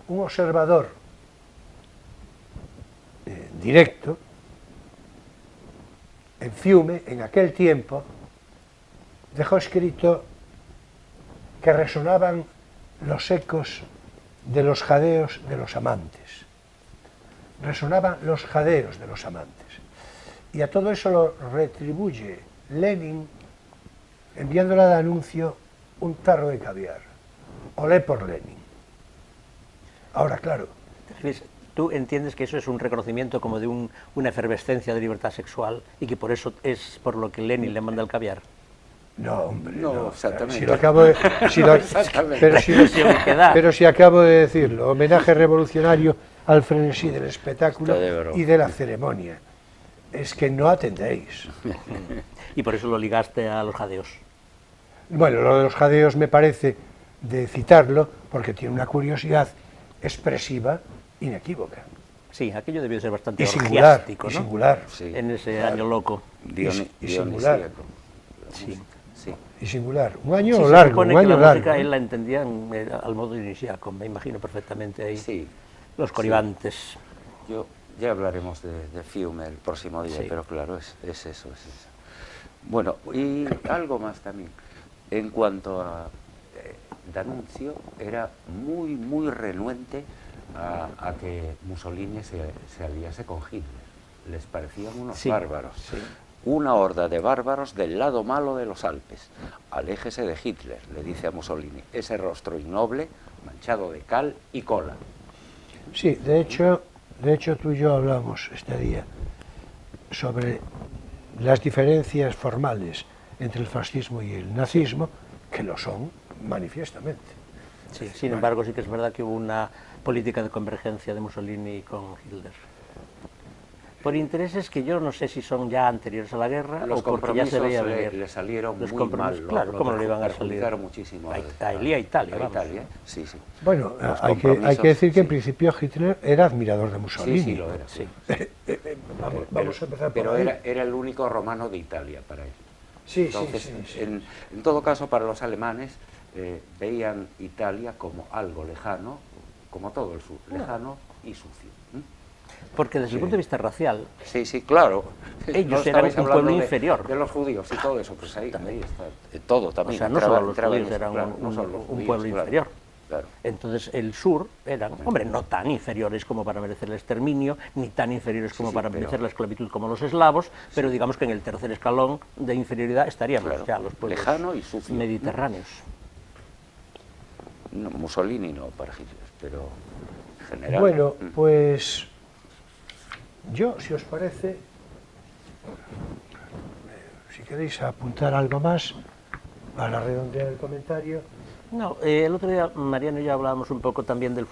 un observador directo en Fiume, en aquel tiempo, dejó escrito que resonaban los ecos de los jadeos de los amantes. Resonaban los jadeos de los amantes. Y a todo eso lo retribuye Lenin enviándole a D'Annunzio un tarro de caviar. Olé por Lenin. Ahora, claro. ¿Tú entiendes que eso es un reconocimiento como de una efervescencia de libertad sexual y que por eso es por lo que Lenin le manda el caviar? No, hombre, no, exactamente. Si lo acabo de, pero si acabo de decirlo, homenaje revolucionario al frenesí del espectáculo y de la ceremonia. Es que no atendéis. Y por eso lo ligaste a los jadeos. Bueno, lo de los jadeos me parece de citarlo porque tiene una curiosidad expresiva inequívoca. Sí, aquello debió ser bastante singular, orgiástico, ¿no? Y singular. Sí, en ese claro. Año loco. Y singular. Sí. Sí. Y singular. Un año Sí, largo, un se supone que año la largo. música él la entendía al modo iniciaco, me imagino perfectamente ahí. Sí. Los coribantes. Ya hablaremos de Fiume el próximo día, Sí. pero claro, es eso. Bueno, y algo más también. En cuanto a D'Annunzio, era muy renuente a que Mussolini se aliase con Hitler. Les parecían unos bárbaros. Sí. Una horda de bárbaros del lado malo de los Alpes. Aléjese de Hitler, le dice a Mussolini, ese rostro innoble, manchado de cal y cola. Sí, de hecho tú y yo hablamos este día sobre las diferencias formales entre el fascismo y el nazismo, que lo son manifiestamente. Sí, sin embargo, sí que es verdad que hubo una política de convergencia de Mussolini con Hitler. Por intereses que yo no sé si son ya anteriores a la guerra Los o porque ya se veía venir. le salieron Los muy compromisos, mal. claro, ¿cómo no le iban a salir? Perjudicaron muchísimo A Italia, a vamos. Italia, sí. Bueno, Los hay que compromisos, decir que en sí. principio Hitler era admirador de Mussolini. Sí, lo era. Sí. Vamos a empezar por Pero ahí. era el único romano de Italia para él. Sí, Entonces, sí. En todo caso, para los alemanes, veían Italia como algo lejano, como todo el sur, lejano y sucio. Porque desde el punto de vista racial, Sí, sí, claro. Ellos No eran estabais un hablando pueblo inferior. De los judíos y todo eso, pues ahí está. Todo o también. sea, no entraba- solo los entraba en judíos eso, eran claro, no solo los un judíos, pueblo claro, inferior. claro. Entonces el sur eran, hombre, no tan inferiores como para merecer el exterminio, ni tan inferiores como sí, para pero- merecer la esclavitud como los eslavos, pero digamos que en el tercer escalón de inferioridad estaríamos Claro, ya los pueblos lejano y sucio, ¿no? mediterráneos. No, Mussolini no para Hitler, pero en general. Bueno, pues yo, si os parece, si queréis apuntar algo más para redondear el comentario. No, el otro día Mariano y yo hablábamos un poco también del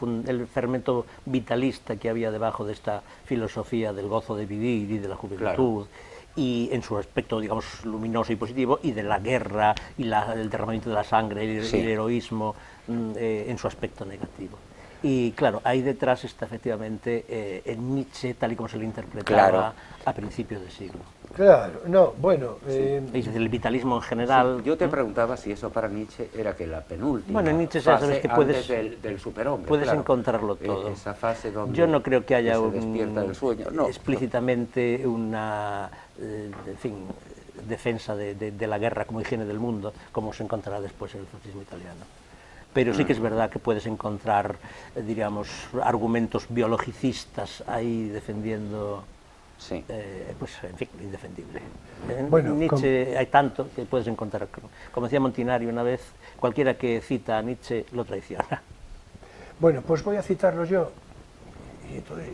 fermento vitalista que había debajo de esta filosofía del gozo de vivir y de la juventud, y en su aspecto, digamos, luminoso y positivo, y de la guerra y el derramamiento de la sangre y Sí. el heroísmo en su aspecto negativo. Y claro, ahí detrás está efectivamente en Nietzsche, tal y como se le interpretaba Claro. a principios de siglo. Claro, no, bueno, Es decir, el vitalismo en general. Sí, yo te preguntaba si eso para Nietzsche era que la penúltima Bueno, en Nietzsche ya fase sabes que antes del superhombre. puedes claro. encontrarlo todo. Esa fase donde Yo no creo que haya se despierta del sueño. No, explícitamente una en fin, defensa de la guerra como higiene del mundo, como se encontrará después en el fascismo italiano. Pero sí que es verdad que puedes encontrar, diríamos, argumentos biologicistas ahí defendiendo, sí. pues, en fin, lo indefendible. En Bueno, Nietzsche hay tanto que puedes encontrar. Como decía Montinari una vez, cualquiera que cita a Nietzsche lo traiciona. Bueno, pues voy a citarlo yo.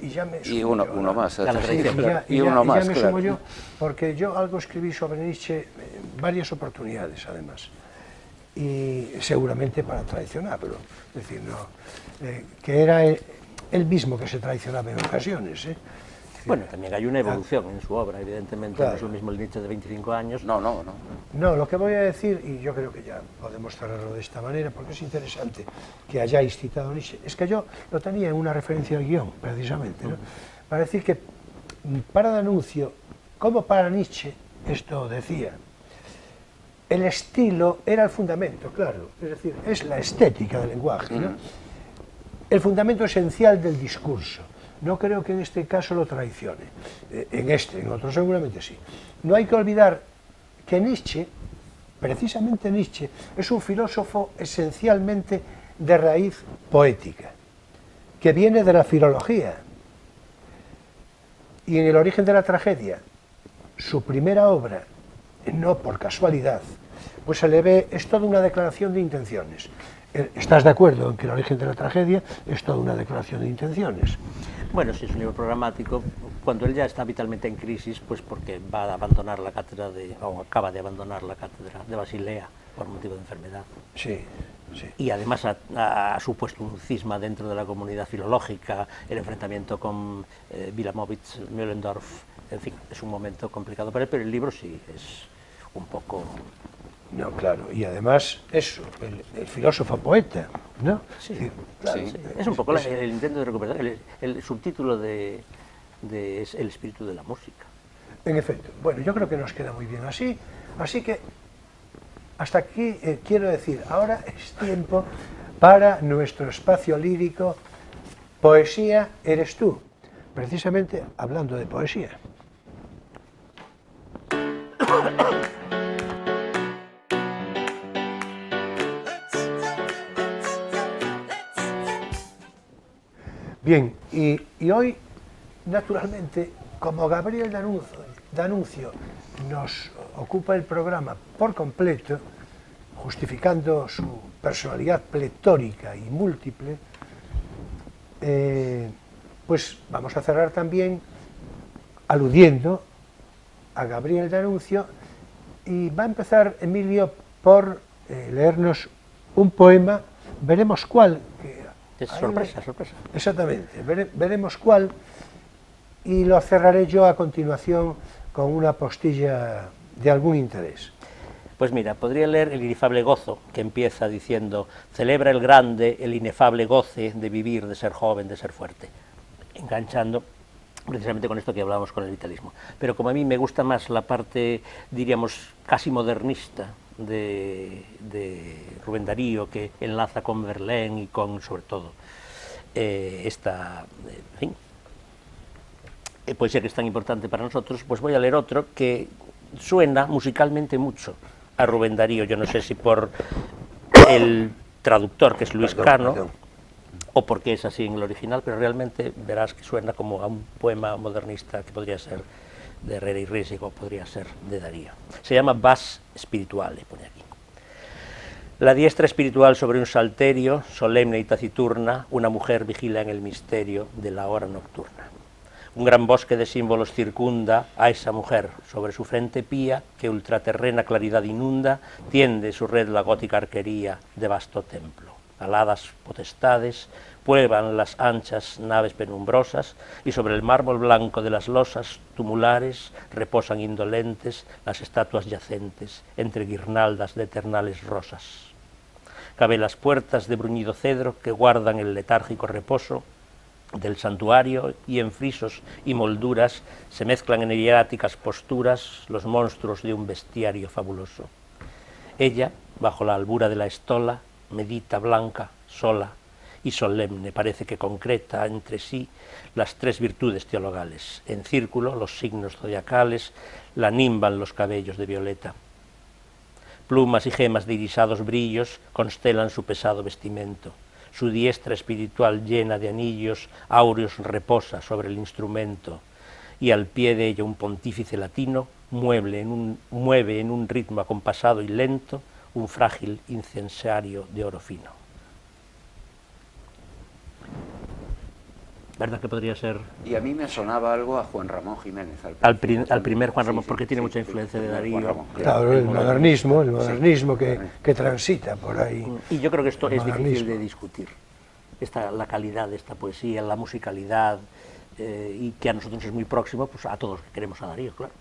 Y ya me Y sumo uno, yo, uno ¿no? más. Ya lo Sí, traicioné. claro. y ya uno más, me claro. sumo yo, porque yo algo escribí sobre Nietzsche en varias oportunidades, además. Y seguramente para traicionarlo. Es decir, no, que era él mismo que se traicionaba en ocasiones. Bueno, también hay una evolución en su obra, evidentemente, Claro. no es lo mismo el Nietzsche de 25 años. No. No, lo que voy a decir, y yo creo que ya podemos cerrarlo de esta manera, porque es interesante que hayáis citado Nietzsche, es que yo lo tenía en una referencia al guión, precisamente, ¿no? Para decir que para D'Annunzio, como para Nietzsche, esto decía, el estilo era el fundamento, claro, es decir, es la estética del lenguaje, ¿no? El fundamento esencial del discurso. No creo que en este caso lo traicione, en otro seguramente sí. No hay que olvidar que Nietzsche, precisamente Nietzsche, es un filósofo esencialmente de raíz poética, que viene de la filología. Y en El origen de la tragedia, su primera obra, no por casualidad, pues se le ve, es toda una declaración de intenciones. ¿Estás de acuerdo en que El origen de la tragedia es toda una declaración de intenciones? Bueno, sí, es un libro programático. Cuando él ya está vitalmente en crisis, pues porque va a abandonar la cátedra o acaba de abandonar la cátedra de Basilea por motivo de enfermedad. Sí, sí. Y además ha supuesto un cisma dentro de la comunidad filológica, el enfrentamiento con Wilamowitz, Mühlendorf, en fin, es un momento complicado para él, pero el libro sí es un poco... No, claro, y además eso, el filósofo poeta, ¿no? Sí, claro, sí. Es un poco el intento de recuperar, el subtítulo es El espíritu de la música. En efecto, bueno, yo creo que nos queda muy bien así que hasta aquí quiero decir, ahora es tiempo para nuestro espacio lírico, Poesía eres tú, precisamente hablando de poesía. Bien, y hoy, naturalmente, como Gabriel D'Annunzio nos ocupa el programa por completo, justificando su personalidad pletórica y múltiple, pues vamos a cerrar también aludiendo a Gabriel D'Annunzio, y va a empezar Emilio por leernos un poema, veremos cuál. Es sorpresa, sorpresa. Exactamente, veremos cuál, y lo cerraré yo a continuación con una postilla de algún interés. Pues mira, podría leer El inefable gozo, que empieza diciendo: celebra el grande, el inefable goce de vivir, de ser joven, de ser fuerte, enganchando precisamente con esto que hablábamos con el vitalismo. Pero como a mí me gusta más la parte, diríamos, casi modernista de Rubén Darío, que enlaza con Verlaine y con, sobre todo, esta, en fin, poesía que es tan importante para nosotros, pues voy a leer otro que suena musicalmente mucho a Rubén Darío. Yo no sé si por el traductor, que es Luis Cano, o porque es así en el original, pero realmente verás que suena como a un poema modernista que podría ser de Herrera y Rísig o podría ser de Darío. Se llama Vas Spirituale, pone aquí. La diestra espiritual sobre un salterio, solemne y taciturna, una mujer vigila en el misterio de la hora nocturna. Un gran bosque de símbolos circunda a esa mujer, sobre su frente pía, que ultraterrena claridad inunda, tiende su red la gótica arquería de vasto templo. Aladas potestades prueban las anchas naves penumbrosas, y sobre el mármol blanco de las losas tumulares reposan indolentes las estatuas yacentes entre guirnaldas de eternales rosas. Cabe las puertas de bruñido cedro que guardan el letárgico reposo del santuario, y en frisos y molduras se mezclan en hieráticas posturas los monstruos de un bestiario fabuloso. Ella, bajo la albura de la estola, medita blanca, sola y solemne, parece que concreta entre sí las tres virtudes teologales. En círculo, los signos zodiacales la nimban los cabellos de violeta. Plumas y gemas de irisados brillos constelan su pesado vestimento. Su diestra espiritual llena de anillos áureos reposa sobre el instrumento, y al pie de ella un pontífice latino mueve en un ritmo acompasado y lento un frágil incensario de oro fino. ¿Verdad que podría ser? Y a mí me sonaba algo a Juan Ramón Jiménez. Al primer Juan Ramón, porque tiene mucha influencia de Darío. Claro, el modernismo que transita por ahí. Y yo creo que esto es difícil de discutir. La calidad de esta poesía, la musicalidad, y que a nosotros es muy próximo, pues a todos que queremos a Darío, claro.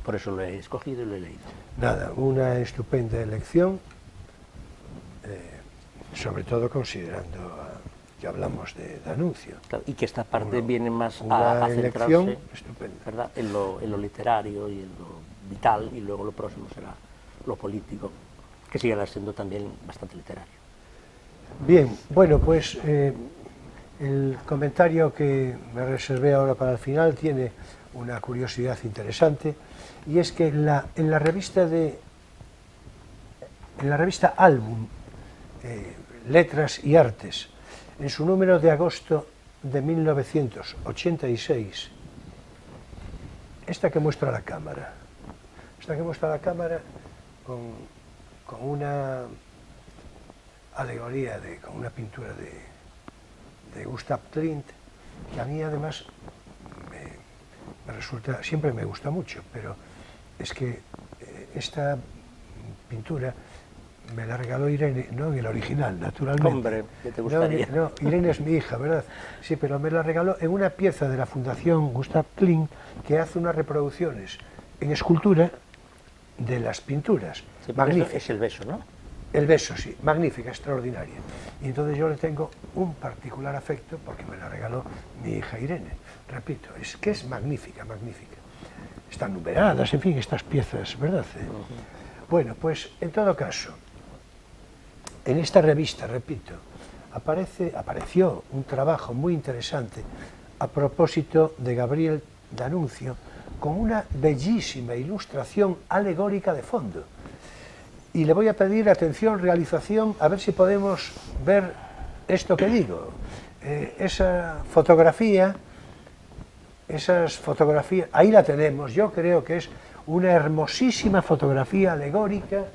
Por eso lo he escogido y lo he leído. Nada, una estupenda elección, sobre todo considerando que hablamos de D'Annunzio. Claro, y que esta parte viene más una a elección centrarse, estupenda, ¿verdad?, en lo literario y en lo vital, y luego lo próximo será lo político, que seguirá siendo también bastante literario. Bien, bueno, pues el comentario que me reservé ahora para el final tiene una curiosidad interesante, y es que en la revista Álbum, Letras y Artes, en su número de agosto de 1986, esta que muestra la cámara con una alegoría, con una pintura de Gustav Klimt, que a mí además me resulta, siempre me gusta mucho, pero es que esta pintura me la regaló Irene, no en el original, naturalmente. Hombre, ¿qué te gustaría? No, Irene es mi hija, ¿verdad? Sí, pero me la regaló en una pieza de la Fundación Gustav Klimt, que hace unas reproducciones en escultura de las pinturas. Sí, magnífica. Es el beso, ¿no? El beso, sí, magnífica, extraordinaria. Y entonces yo le tengo un particular afecto porque me la regaló mi hija Irene. Repito, es que es magnífica, magnífica. Están numeradas, en fin, estas piezas, ¿verdad? Bueno, pues en todo caso, en esta revista, repito, apareció un trabajo muy interesante a propósito de Gabriel D'Annunzio, con una bellísima ilustración alegórica de fondo. Y le voy a pedir atención, realización, a ver si podemos ver esto que digo. Esas fotografías, ahí la tenemos. Yo creo que es una hermosísima fotografía alegórica,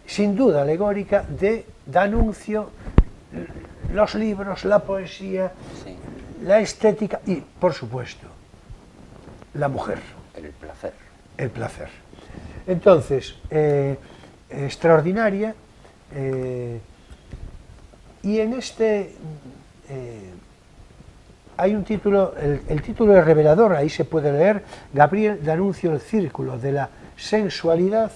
sin duda alegórica, de D'Annunzio, los libros, la poesía, Sí. la estética y, por supuesto, la mujer. El placer. El placer. Entonces, extraordinaria, y en este hay un título, el título es revelador, ahí se puede leer: Gabriel D'Annunzio, el círculo de la sensualidad,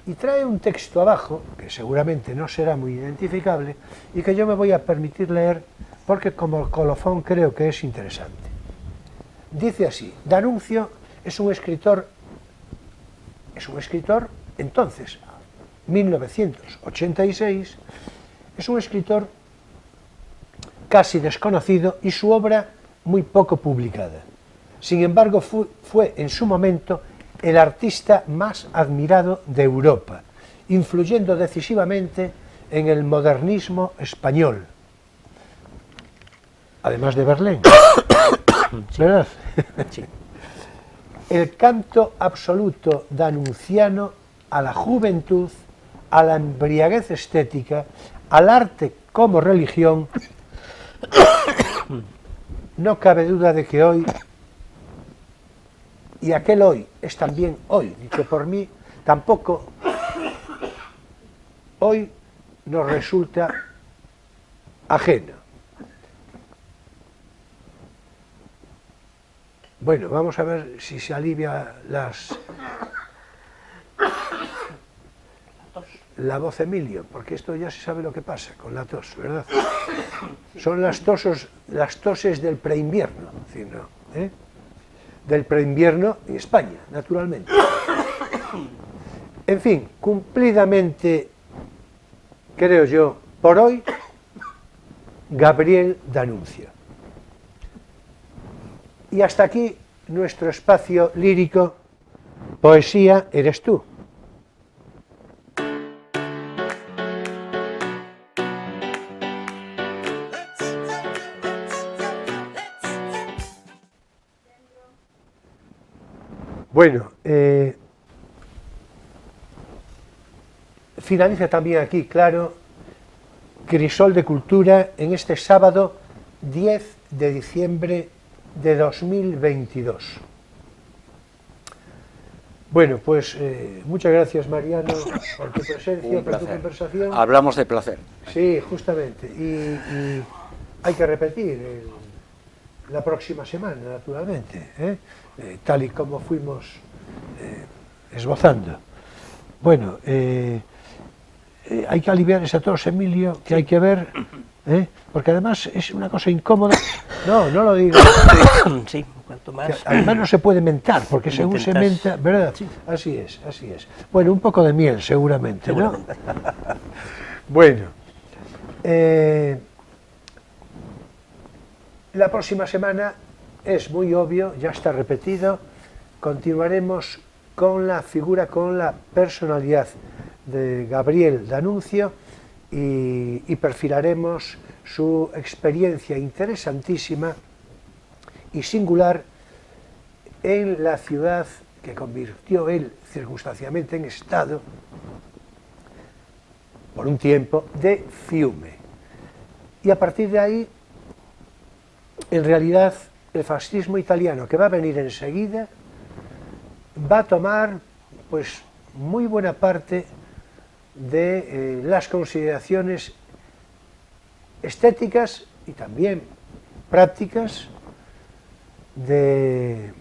y trae un texto abajo, que seguramente no será muy identificable, y que yo me voy a permitir leer, porque como colofón creo que es interesante. Dice así: D'Annunzio es un escritor entonces, 1986, es un escritor casi desconocido, y su obra muy poco publicada. Sin embargo, fue en su momento el artista más admirado de Europa, influyendo decisivamente en el modernismo español, además de Verlaine, ¿verdad? Sí. El canto absoluto danunciano a la juventud, a la embriaguez estética, al arte como religión. No cabe duda de que hoy, y aquel hoy es también hoy, dicho por mí, tampoco hoy nos resulta ajeno. Bueno, vamos a ver si se alivia la voz, Emilio, porque esto ya se sabe lo que pasa con la tos, ¿verdad? Son las toses del preinvierno, ¿eh? Del preinvierno en España, naturalmente. En fin, cumplidamente, creo yo, por hoy, Gabriel D'Annunzio. Y hasta aquí nuestro espacio lírico, Poesía eres tú. Bueno, finaliza también aquí, claro, Crisol de Cultura en este sábado 10 de diciembre de 2022. Bueno, pues muchas gracias, Mariano, por tu presencia, por tu conversación. Hablamos de placer. Sí, justamente, y hay que repetir la próxima semana, naturalmente, tal y como fuimos esbozando. Bueno, hay que aliviar esa tos, Emilio, que hay que ver, porque además es una cosa incómoda. No, no lo digo. Sí, cuanto más. Además no se puede mentar, porque según se menta, ¿verdad? Sí. Así es, así es. Bueno, un poco de miel, seguramente, ¿no? Seguramente. Bueno, la próxima semana es muy obvio, ya está repetido, continuaremos con la figura, con la personalidad de Gabriel D'Annunzio y perfilaremos su experiencia interesantísima y singular en la ciudad que convirtió él circunstancialmente en estado, por un tiempo, de Fiume. Y a partir de ahí, en realidad, el fascismo italiano, que va a venir enseguida, va a tomar pues muy buena parte de las consideraciones estéticas y también prácticas del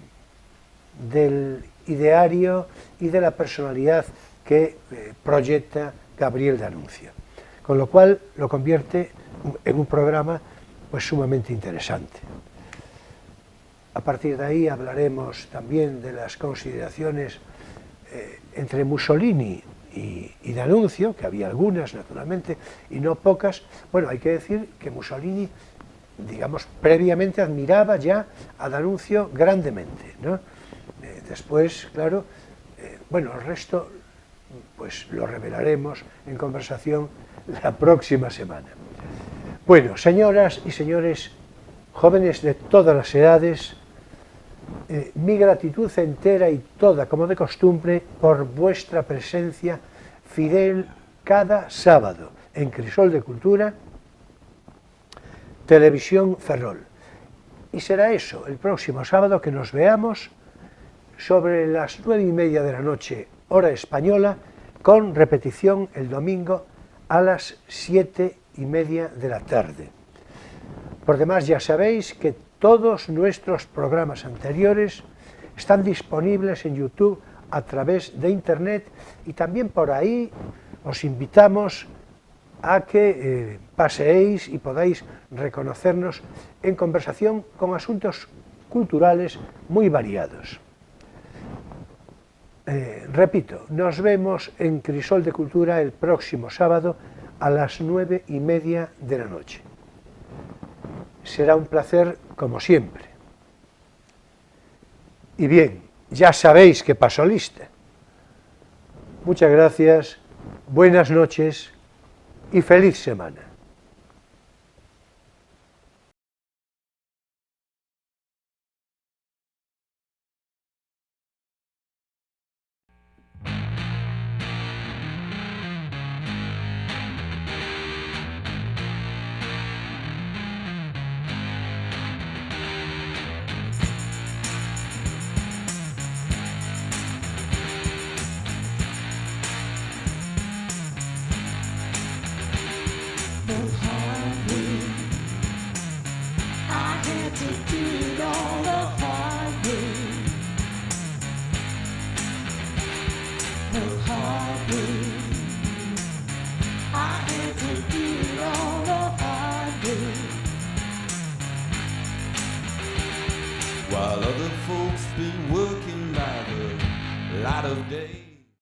ideario y de la personalidad que proyecta Gabriel D'Annunzio, con lo cual lo convierte en un programa pues sumamente interesante. A partir de ahí hablaremos también de las consideraciones entre Mussolini y D'Annunzio, que había algunas naturalmente y no pocas. Bueno, hay que decir que Mussolini, digamos, previamente admiraba ya a D'Annunzio grandemente, ¿no? Después, claro, bueno, el resto pues lo revelaremos en conversación la próxima semana. Bueno, señoras y señores, jóvenes de todas las edades, mi gratitud entera y toda, como de costumbre, por vuestra presencia fidel cada sábado en Crisol de Cultura, Televisión Ferrol. Y será eso, el próximo sábado, que nos veamos sobre las 9:30 de la noche, hora española, con repetición el domingo a las 7:30 de la tarde. Por demás, ya sabéis que todos nuestros programas anteriores están disponibles en YouTube a través de Internet y también por ahí os invitamos a que paseéis y podáis reconocernos en conversación con asuntos culturales muy variados. Repito, nos vemos en Crisol de Cultura el próximo sábado a las 9:30 de la noche. será un placer como siempre. Y bien, ya sabéis que paso lista. Muchas gracias, buenas noches y feliz semana. While other folks been working by the light of day.